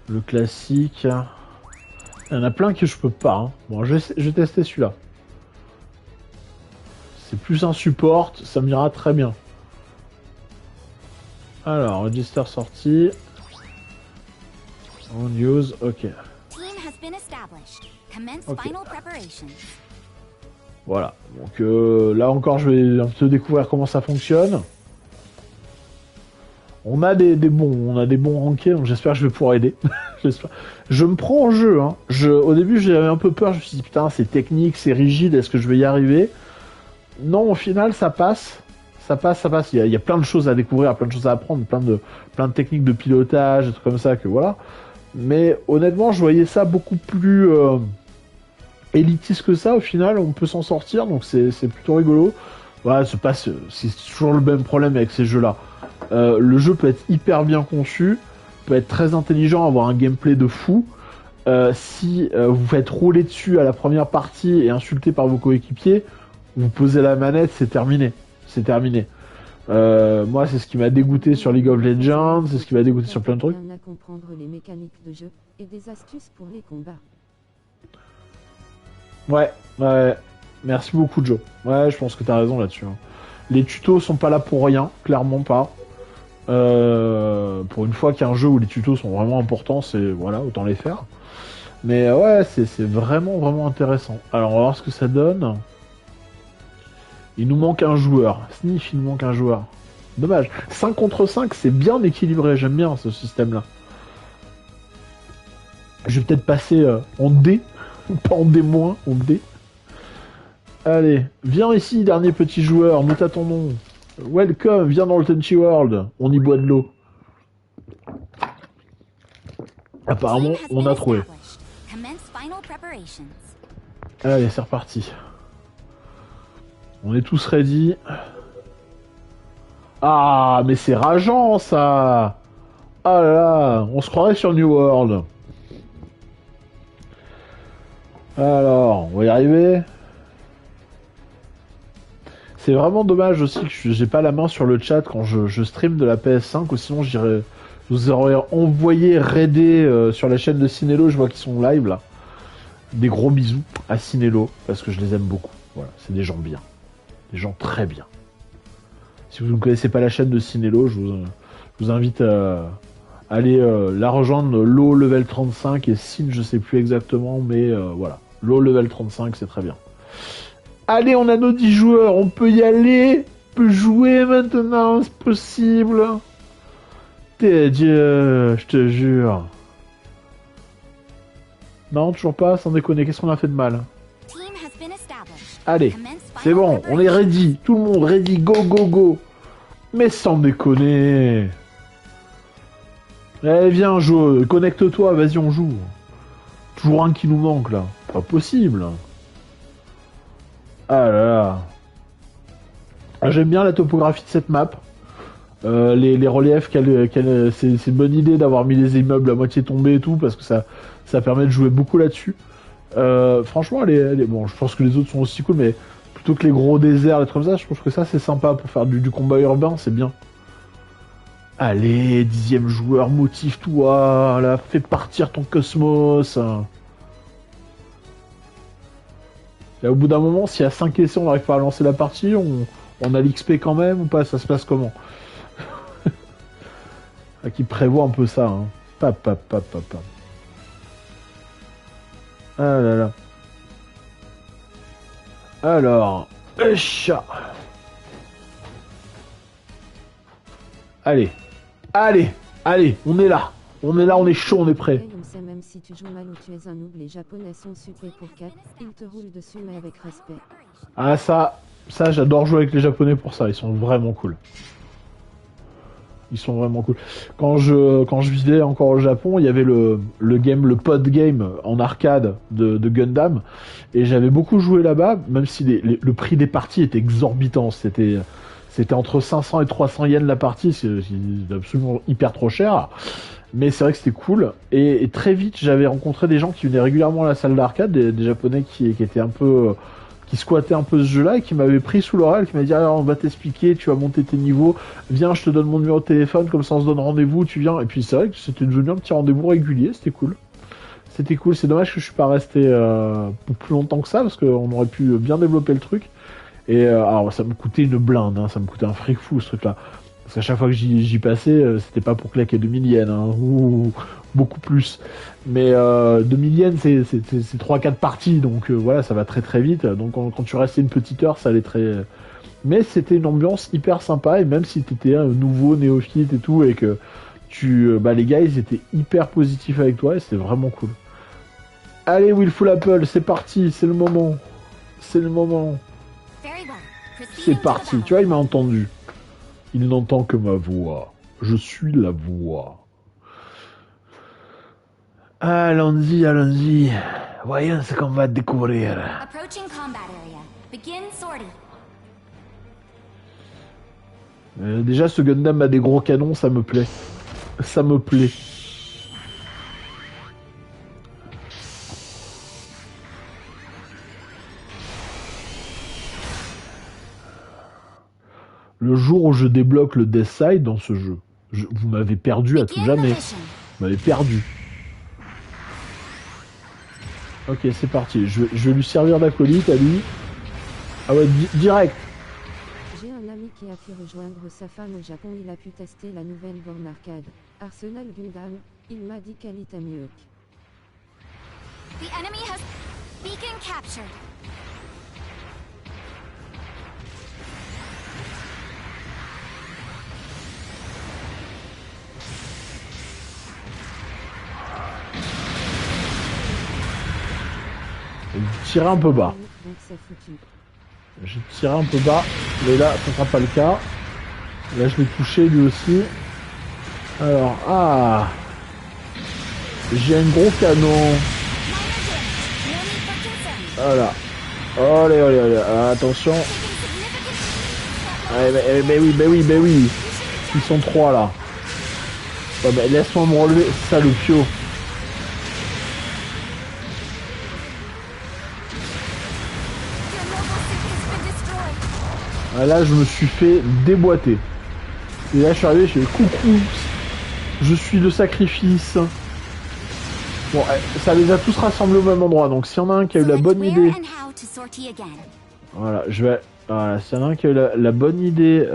Le classique. Il y en a plein que je peux pas. Hein. Bon, je vais tester celui-là. C'est plus un support, ça m'ira très bien. Alors, register sorti. On use, ok. Okay. Voilà, donc là encore je vais un peu découvrir comment ça fonctionne. On a des bons rankés, donc j'espère que je vais pouvoir aider. Je me prends en jeu, hein. Au début j'avais un peu peur, je me suis dit putain c'est technique, c'est rigide, est-ce que je vais y arriver? Non, au final ça passe. Ça passe. Il y a plein de choses à découvrir, plein de choses à apprendre, plein de techniques de pilotage, des trucs comme ça que voilà. Mais honnêtement, je voyais ça beaucoup plus élitiste que ça. Au final, on peut s'en sortir, donc c'est plutôt rigolo. Voilà, c'est toujours le même problème avec ces jeux-là. Le jeu peut être hyper bien conçu, peut être très intelligent, avoir un gameplay de fou. Si vous faites rouler dessus à la première partie et insulté par vos coéquipiers, vous posez la manette, c'est terminé. C'est terminé. Moi, c'est ce qui m'a dégoûté sur League of Legends, c'est ce qui m'a dégoûté sur plein de trucs. À comprendre les mécaniques de jeu et des astuces pour les combats. Ouais. Merci beaucoup, Joe. Ouais, je pense que t'as raison là-dessus. Hein. Les tutos sont pas là pour rien, clairement pas. Pour une fois qu'il y a un jeu où les tutos sont vraiment importants, c'est voilà, autant les faire. Mais ouais, c'est vraiment, vraiment intéressant. Alors, on va voir ce que ça donne. Il nous manque un joueur. Sniff, il nous manque un joueur. Dommage. 5 contre 5, c'est bien équilibré. J'aime bien ce système-là. Je vais peut-être passer en D. Pas en D-, en D. Allez, viens ici, dernier petit joueur. Nous t'attendons. Welcome, viens dans le Tenchi World. On y boit de l'eau. Apparemment, on a trouvé. Allez, c'est reparti. On est tous ready. Ah, mais c'est rageant, ça. Ah là là, on se croirait sur New World. Alors, on va y arriver. C'est vraiment dommage aussi que j'ai pas la main sur le chat quand je stream de la PS5, ou sinon je vous aurais envoyé raider sur la chaîne de Cinello, je vois qu'ils sont live là. Des gros bisous à Cinello, parce que je les aime beaucoup. Voilà, c'est des gens bien. Des gens très bien. Si vous ne connaissez pas la chaîne de Cinello, je vous invite à aller la rejoindre, low level 35 et Cine, je sais plus exactement, mais voilà. Low level 35, c'est très bien. Allez, on a nos 10 joueurs, on peut y aller, on peut jouer maintenant, c'est possible. T'es Dieu, je te jure. Non, toujours pas, sans déconner, qu'est-ce qu'on a fait de mal? Allez, c'est bon, on est ready, tout le monde ready, go, go, go. Mais sans déconner. Allez, viens, joue, connecte-toi, vas-y, on joue. Toujours un qui nous manque, là. Pas possible. Ah là là. Ah, j'aime bien la topographie de cette map. Les reliefs, c'est une bonne idée d'avoir mis les immeubles à moitié tombés et tout, parce que ça permet de jouer beaucoup là-dessus. Franchement, bon, je pense que les autres sont aussi cool, mais plutôt que les gros déserts, les trucs comme ça, je trouve que ça c'est sympa pour faire du combat urbain, c'est bien. Allez, 10e joueur, motive-toi, là, fais partir ton cosmos. Là, au bout d'un moment, si à 5 essais on n'arrive pas à lancer la partie, on a l'XP quand même ou pas? Ça se passe comment? Qui prévoit un peu ça, hein. Pap. Ah là là. Alors, chat. Allez, on est là. On est chaud, on est prêt. On sait même si tu joues mal ou tu es un noob, les japonais sont super pour 4, ils te roulent dessus mais avec respect. Ah ça j'adore jouer avec les japonais pour ça, ils sont vraiment cool. Ils sont vraiment cool. Quand je vivais encore au Japon, il y avait le pod game en arcade de Gundam, et j'avais beaucoup joué là-bas, même si le prix des parties était exorbitant. C'était entre 500 et 300 yens la partie, c'est absolument hyper trop cher. Mais c'est vrai que c'était cool. Et très vite, j'avais rencontré des gens qui venaient régulièrement à la salle d'arcade, des japonais qui étaient un peu... qui squattait un peu ce jeu-là et qui m'avait pris sous l'oreille, qui m'a dit alors on va t'expliquer, tu vas monter tes niveaux, viens je te donne mon numéro de téléphone, comme ça on se donne rendez-vous, tu viens. Et puis c'est vrai que c'était devenu un petit rendez-vous régulier, c'était cool. C'était cool, c'est dommage que je suis pas resté pour plus longtemps que ça, parce qu'on aurait pu bien développer le truc. Et alors ça me coûtait une blinde, hein, ça me coûtait un fric fou ce truc-là. Parce qu'à chaque fois que j'y passais, c'était pas pour claquer 2000 yens, hein, ou beaucoup plus. Mais 2000 yens, c'est 3-4 parties, donc voilà, ça va très très vite. Donc quand tu restais une petite heure, ça allait très... Mais c'était une ambiance hyper sympa, et même si t'étais un nouveau néophyte et tout, et que les gars, ils étaient hyper positifs avec toi, et c'était vraiment cool. Allez, Willful Apple, c'est parti, c'est le moment. C'est le moment. C'est parti, tu vois, il m'a entendu. Il n'entend que ma voix. Je suis la voix. Allons-y, allons-y. Voyons ce qu'on va découvrir. Déjà, ce Gundam a des gros canons, ça me plaît. Ça me plaît. Le jour où je débloque le Death Side dans ce jeu, vous m'avez perdu à tout jamais. Vous m'avez perdu. Ok, c'est parti. Je vais lui servir d'acolyte à lui. Ah ouais, direct. J'ai un ami qui a pu rejoindre sa femme au Japon. Il a pu tester la nouvelle borne arcade Arsenal Gundam. Il m'a dit qu'elle était mieux. The enemy has beacon captured. Tirer un peu bas. Donc c'est foutu. J'ai tiré un peu bas, mais là, ce sera pas le cas. Là, je l'ai touché lui aussi. Alors, ah, j'ai un gros canon. Voilà. Allez, allez, allez. Ah, attention. Allez, mais oui. Ils sont trois là. Ouais, mais laisse-moi me relever. Ça, le pio. Ah, là, je me suis fait déboîter. Et là, je suis arrivé, je fais coucou. Je suis le sacrifice. Bon, ça les a tous rassemblés au même endroit. Donc, s'il y en a un qui a eu la bonne idée. Voilà, je vais. Voilà, s'il y en a un qui a eu la bonne idée.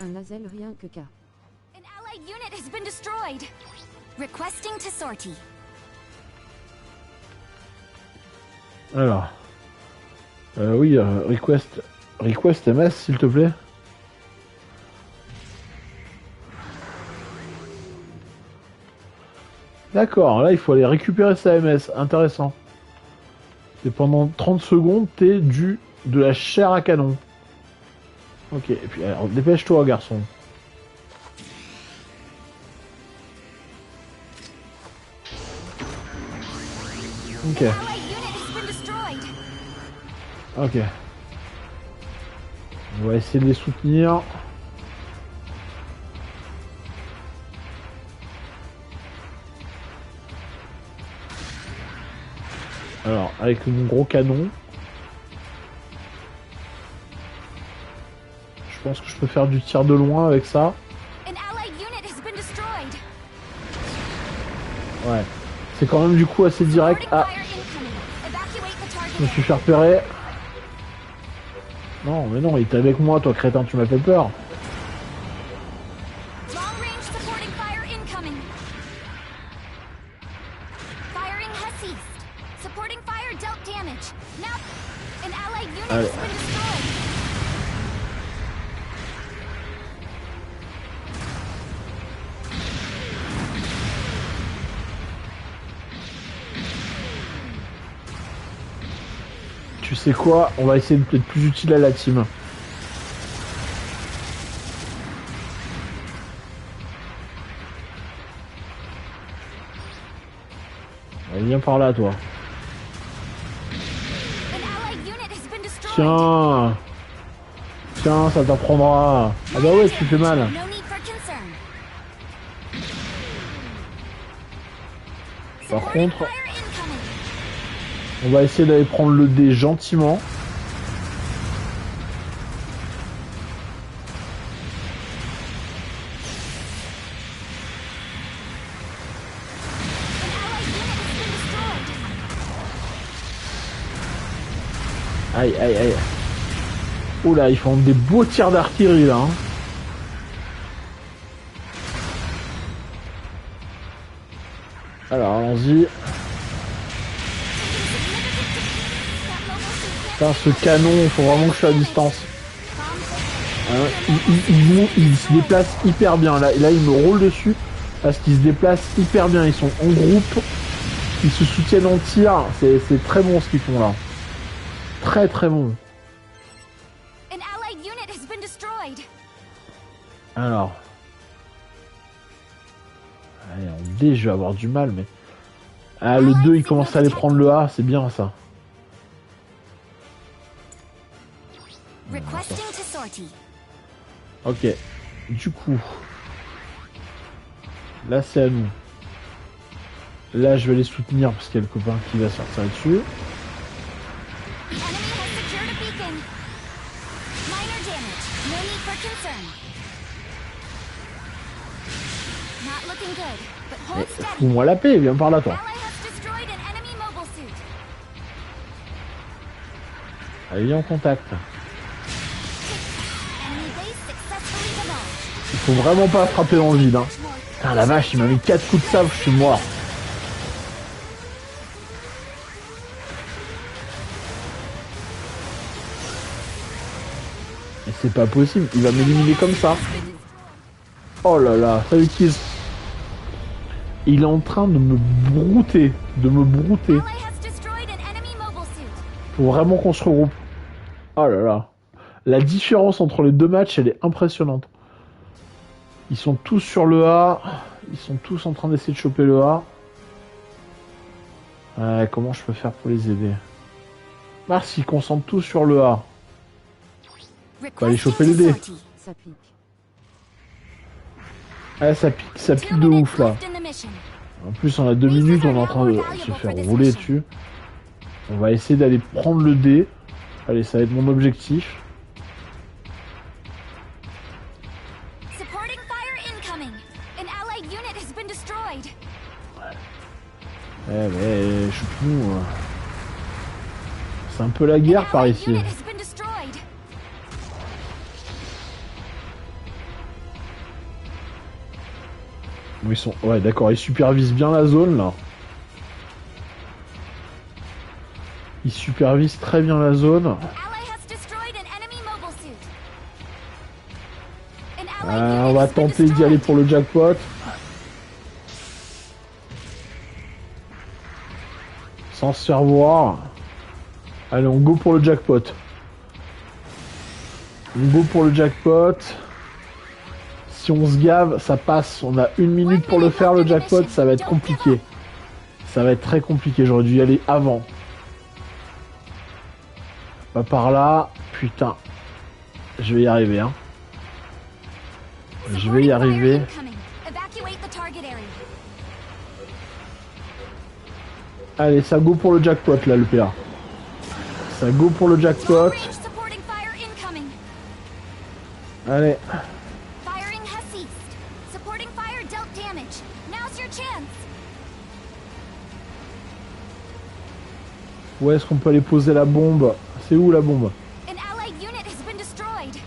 Un Azel rien que K. An allied unit has been destroyed. Requesting to sortie. Alors. Oui, request MS, s'il te plaît. D'accord, là il faut aller récupérer sa MS, intéressant. Et pendant 30 secondes, t'es de la chair à canon. Ok, et puis alors dépêche-toi garçon. Ok. Ok. On va essayer de les soutenir. Alors, avec mon gros canon. Je pense que je peux faire du tir de loin avec ça. Ouais. C'est quand même du coup assez direct. Ah. Je me suis fait repérer. Non, mais non, il était avec moi, toi, crétin, tu m'as fait peur. Allez. Tu sais quoi? On va essayer d'être plus utile à la team. Allez, viens par là, toi. Tiens. Tiens, ça t'apprendra. Ah bah ouais, tu fais mal. Par contre, on va essayer d'aller prendre le dé gentiment. Aïe, aïe, aïe. Oula, ils font des beaux tirs d'artillerie là. Hein. Alors, allons-y. Putain, ce canon, il faut vraiment que je sois à distance. Il se déplace hyper bien. Là, il me roule dessus parce qu'il se déplace hyper bien. Ils sont en groupe. Ils se soutiennent en tir. C'est très bon ce qu'ils font là. Très très bon. Alors. Allez, en D, je vais avoir du mal, mais... Ah, le 2, il commence à aller prendre le A. C'est bien ça. Ok. Du coup... Là, c'est à nous. Là, je vais les soutenir parce qu'il y a le copain qui va sortir dessus. Fous-moi la paix, viens par là, toi. Allez, viens en contact. Enemy base successfully demolished. Il faut vraiment pas frapper dans le vide. Hein. Putain, la vache, il m'a mis 4 coups de sabre, je suis mort. Mais c'est pas possible, il va m'éliminer comme ça. Oh là là, salut Kiz. Il est en train de me brouter. Ally has destroyed an enemy mobile suit. Faut vraiment qu'on se regroupe. Oh là là. La différence entre les deux matchs, elle est impressionnante. Ils sont tous sur le A. Ils sont tous en train d'essayer de choper le A. Comment je peux faire pour les aider? Mars, ils concentrent tous sur le A. Faut aller choper le D. Ça pique. Ah, ça pique de ouf là. Left in the mission. En plus, on a 2 minutes, on est en train de se faire rouler dessus. On va essayer d'aller prendre le D. Allez, ça va être mon objectif. Supporting fire incoming. An allied unit has been destroyed. Mais choupinou. C'est un peu la guerre par Allied ici. unit has been destroyed. Ils sont... Ouais, d'accord, ils supervisent bien la zone là. Ils supervisent très bien la zone. Ally has destroyed an enemy mobile suit. An allied On unit va has been tenter d'y aller destroyed. pour le jackpot. Sans se faire voir. Allez, on go pour le jackpot. On go pour le jackpot. Si on se gave, ça passe. On a 1 minute pour le faire, le jackpot. Ça va être compliqué. Ça va être très compliqué. J'aurais dû y aller avant. Pas par là. Putain. Je vais y arriver, hein. Je vais y arriver. Incoming. Evacuate the target area. Allez, ça go pour le jackpot, là, le PA. Ça go pour le jackpot. Long range supporting fire incoming. Allez. Firing has ceased. Supporting fire dealt damage. Now's your chance. Où est-ce qu'on peut aller poser la bombe? C'est où la bombe? An allied unit has been destroyed.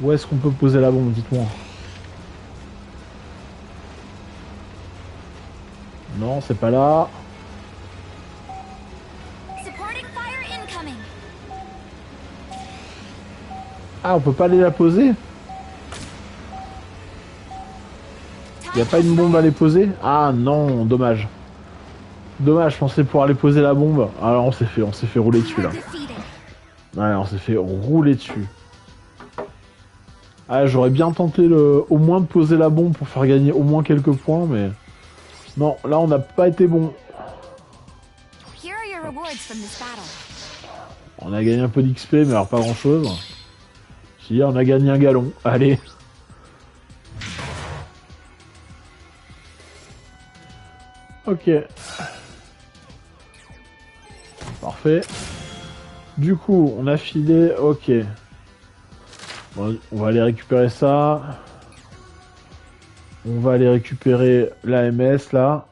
Où est-ce qu'on peut poser la bombe? Dites-moi. Non, c'est pas là. Supporting fire incoming. Ah, on peut pas aller la poser? Y a pas une bombe à aller poser? Ah non, dommage. Dommage, je pensais pouvoir aller poser la bombe. Alors on s'est fait rouler dessus là. Defeated. Ouais, on s'est fait rouler dessus. Ah, j'aurais bien tenté au moins de poser la bombe pour faire gagner au moins quelques points, mais... Non, là on n'a pas été bon. Here are your rewards from this battle. On a gagné un peu d'XP, mais alors pas grand chose. Si, on a gagné un galon. Allez. Ok. Parfait. Du coup, on a filé. Ok. Bon, on va aller récupérer ça. On va aller récupérer l'AMS là.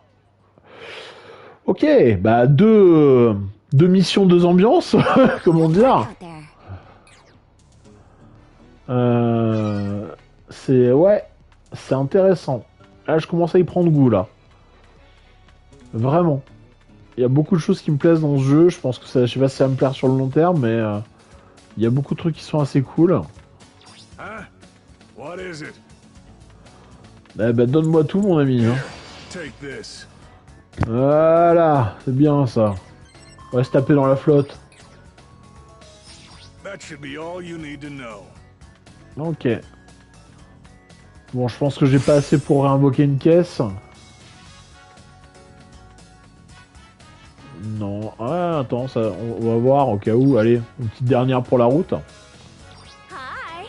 Ok, bah deux missions, 2 ambiances, comment dire. Out there. C'est ouais, c'est intéressant. Là, je commence à y prendre goût là. Vraiment. Il y a beaucoup de choses qui me plaisent dans ce jeu. Je pense que ça, je sais pas si ça va me plaire sur le long terme, mais il y a beaucoup de trucs qui sont assez cool. Huh? What is it? Eh ben, donne-moi tout, mon ami. Hein. Take this. Voilà, c'est bien ça. On va se taper dans la flotte. That should be all you need to know. Ok. Bon, je pense que j'ai pas assez pour réinvoquer une caisse. Non. Ah, attends, ça, on va voir au cas où. Allez, une petite dernière pour la route. Hi!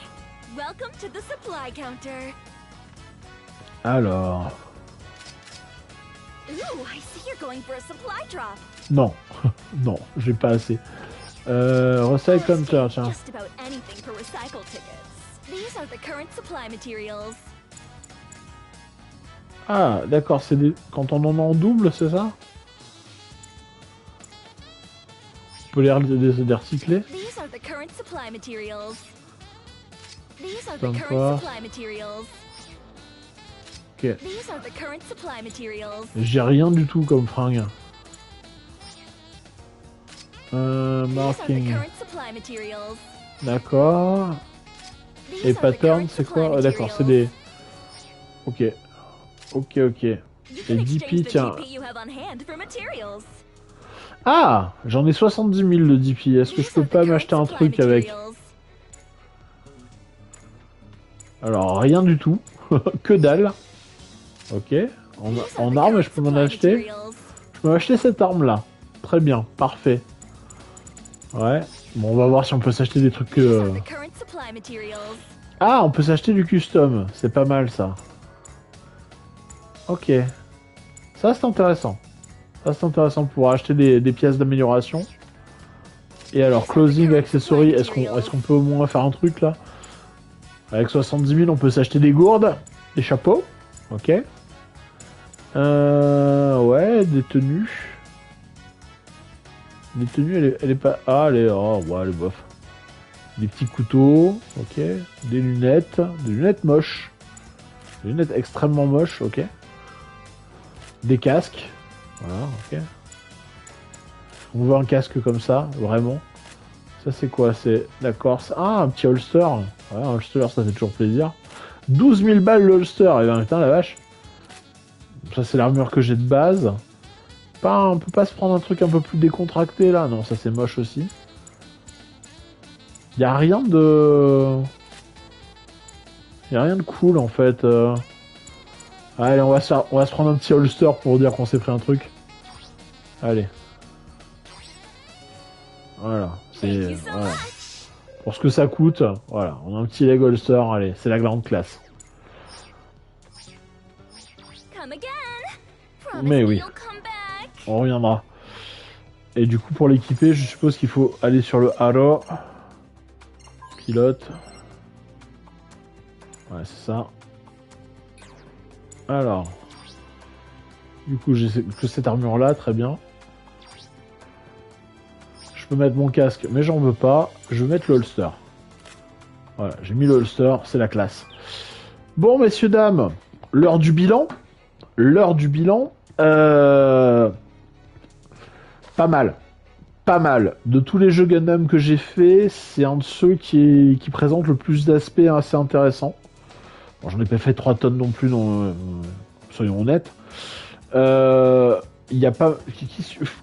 Welcome to the supply counter. Alors... Ooh, I see you're going for a supply drop. Non. Non, j'ai pas assez. Recycle Hunter, tiens. Just about anything for recycle tickets. These are the current supply materials. Ah, d'accord, c'est des... quand on en a en double, c'est ça? peux les recycler. These are the current supply materials. These are the Sympa. current supply materials. Ok. These are the current supply materials. J'ai rien du tout comme fringue. These are the Marking. current supply materials. D'accord. These Et are the pattern, current c'est supply quoi? Ah, d'accord, c'est des... Ok. Ok, ok. You Et can 10 exchange pi, the tiens. GP you have on hand for materials. Ah! J'en ai 70 000 de DP. Est-ce que je These peux are the pas current m'acheter un supply truc avec? materials. Alors, rien du tout. Que dalle. Ok. These are En the arme, current je peux m'en supply acheter. materials. Je peux m'acheter cette arme-là. Très bien, parfait. Ouais. Bon, on va voir si on peut s'acheter des trucs... These are the current supply materials. Ah, on peut s'acheter du custom. C'est pas mal, ça. Ok. Ça, c'est intéressant. Ça, c'est intéressant pour pouvoir acheter des pièces d'amélioration. Et alors, closing, accessory, est-ce qu'on peut au moins faire un truc, là? Avec 70 000, on peut s'acheter des gourdes, des chapeaux. Ok. Ouais, des tenues. Des tenues, elle est pas... Ah, elle est... Oh, ouais, elle est bof. Des petits couteaux, ok. Des lunettes moches. Des lunettes extrêmement moches, ok. Des casques. Voilà, ok. On veut un casque comme ça, vraiment. Ça, c'est quoi? C'est... D'accord. Ah, un petit holster. Ouais, un holster, ça fait toujours plaisir. 12 000 balles le holster. Et ben, putain, la vache. Ça, c'est l'armure que j'ai de base. On peut pas se prendre un truc un peu plus décontracté, là? Non, ça, c'est moche aussi. Y a rien de... Y a rien de cool, en fait. Allez, on va se prendre un petit holster pour dire qu'on s'est pris un truc. Allez. Voilà. Thank you C'est... so Voilà. much. Pour ce que ça coûte, voilà. On a un petit leg holster, allez. C'est la grande classe. Come again. Promise Mais me oui. you'll come back. On reviendra. Et du coup, pour l'équiper, je suppose qu'il faut aller sur le halo. Pilote. Ouais, c'est ça. Alors. Du coup, j'ai que cette armure-là, très bien. Je peux mettre mon casque, mais j'en veux pas. Je vais mettre le holster. Voilà, j'ai mis le holster, c'est la classe. Bon, messieurs, dames, l'heure du bilan. L'heure du bilan. Pas mal. Pas mal. De tous les jeux Gundam que j'ai fait, c'est un de ceux qui présente le plus d'aspects assez intéressants. Bon, j'en ai pas fait 3 tonnes non plus, non, soyons honnêtes. Il y a pas...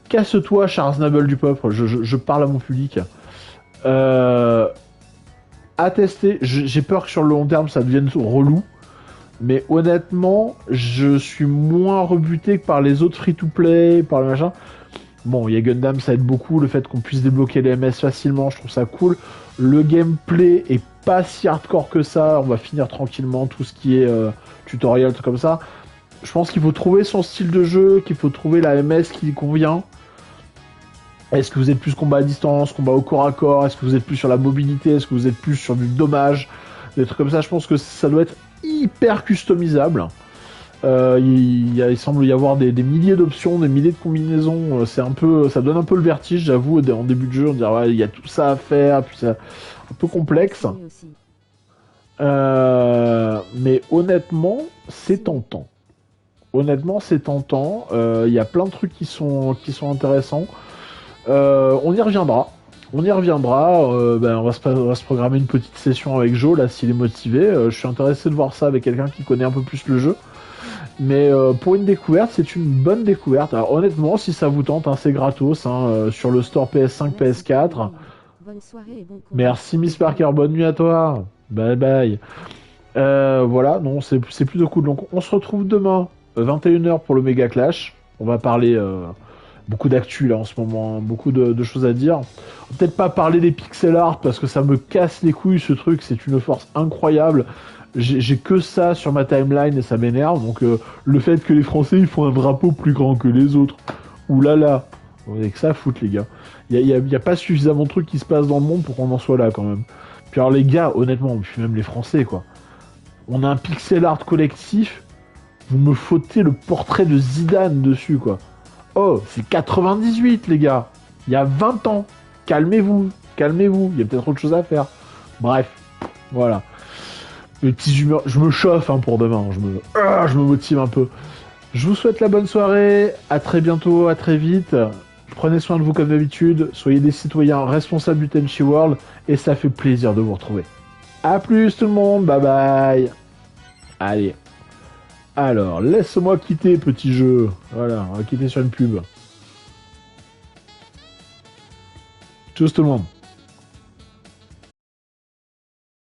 Casse-toi, Charles Nable du peuple, je parle à mon public. À tester, j'ai peur que sur le long terme ça devienne relou. Mais honnêtement, je suis moins rebuté que par les autres free-to-play, par le machin. Bon, il y a Gundam, ça aide beaucoup, le fait qu'on puisse débloquer les MS facilement, je trouve ça cool. Le gameplay est pas si hardcore que ça, on va finir tranquillement tout ce qui est tutoriel, tout comme ça. Je pense qu'il faut trouver son style de jeu, qu'il faut trouver la MS qui lui convient. Est-ce que vous êtes plus combat à distance, combat au corps à corps? Est-ce que vous êtes plus sur la mobilité? Est-ce que vous êtes plus sur du dommage? Des trucs comme ça, je pense que ça doit être hyper customisable. Il semble y avoir des milliers d'options, des milliers de combinaisons. C'est un peu, ça donne un peu le vertige, j'avoue. En début de jeu, on dirait ouais, il y a tout ça à faire, puis c'est un peu complexe. Mais honnêtement, c'est tentant. Honnêtement, c'est tentant. Il y a plein de trucs qui sont intéressants. On y reviendra. On va se programmer une petite session avec Joe, là, s'il est motivé. Je suis intéressé de voir ça avec quelqu'un qui connaît un peu plus le jeu. Mais pour une découverte, c'est une bonne découverte. Alors honnêtement, si ça vous tente, hein, c'est gratos sur le store PS5, PS4. Bonne soirée et bon courage. Merci Miss Parker, bonne nuit à toi. Bye bye. Voilà, non, c'est plutôt cool. Donc on se retrouve demain, 21h pour le Méga Clash. On va parler beaucoup d'actu là en ce moment, hein, beaucoup de choses à dire. Peut-être pas parler des pixel art parce que ça me casse les couilles ce truc, c'est une force incroyable. J'ai que ça sur ma timeline et ça m'énerve. Donc le fait que les Français ils font un drapeau plus grand que les autres, oulala, on est que ça à foutre les gars. Il y a pas suffisamment de trucs qui se passent dans le monde pour qu'on en soit là quand même. Puis alors les gars, honnêtement, puis même les Français quoi. On a un pixel art collectif, vous me fautez le portrait de Zidane dessus quoi. Oh, c'est 98 les gars, il y a 20 ans. calmez-vous, calmez-vous, il y a peut-être autre chose à faire. Bref, voilà. Les petites humeurs, je me chauffe hein, pour demain, je me motive un peu. Je vous souhaite la bonne soirée, à très bientôt, à très vite. Prenez soin de vous comme d'habitude, soyez des citoyens responsables du Tenchi World, et ça fait plaisir de vous retrouver. A plus tout le monde, bye bye. Allez. Alors, laisse-moi quitter, petit jeu. Voilà, on va quitter sur une pub. Tchuss tout le monde.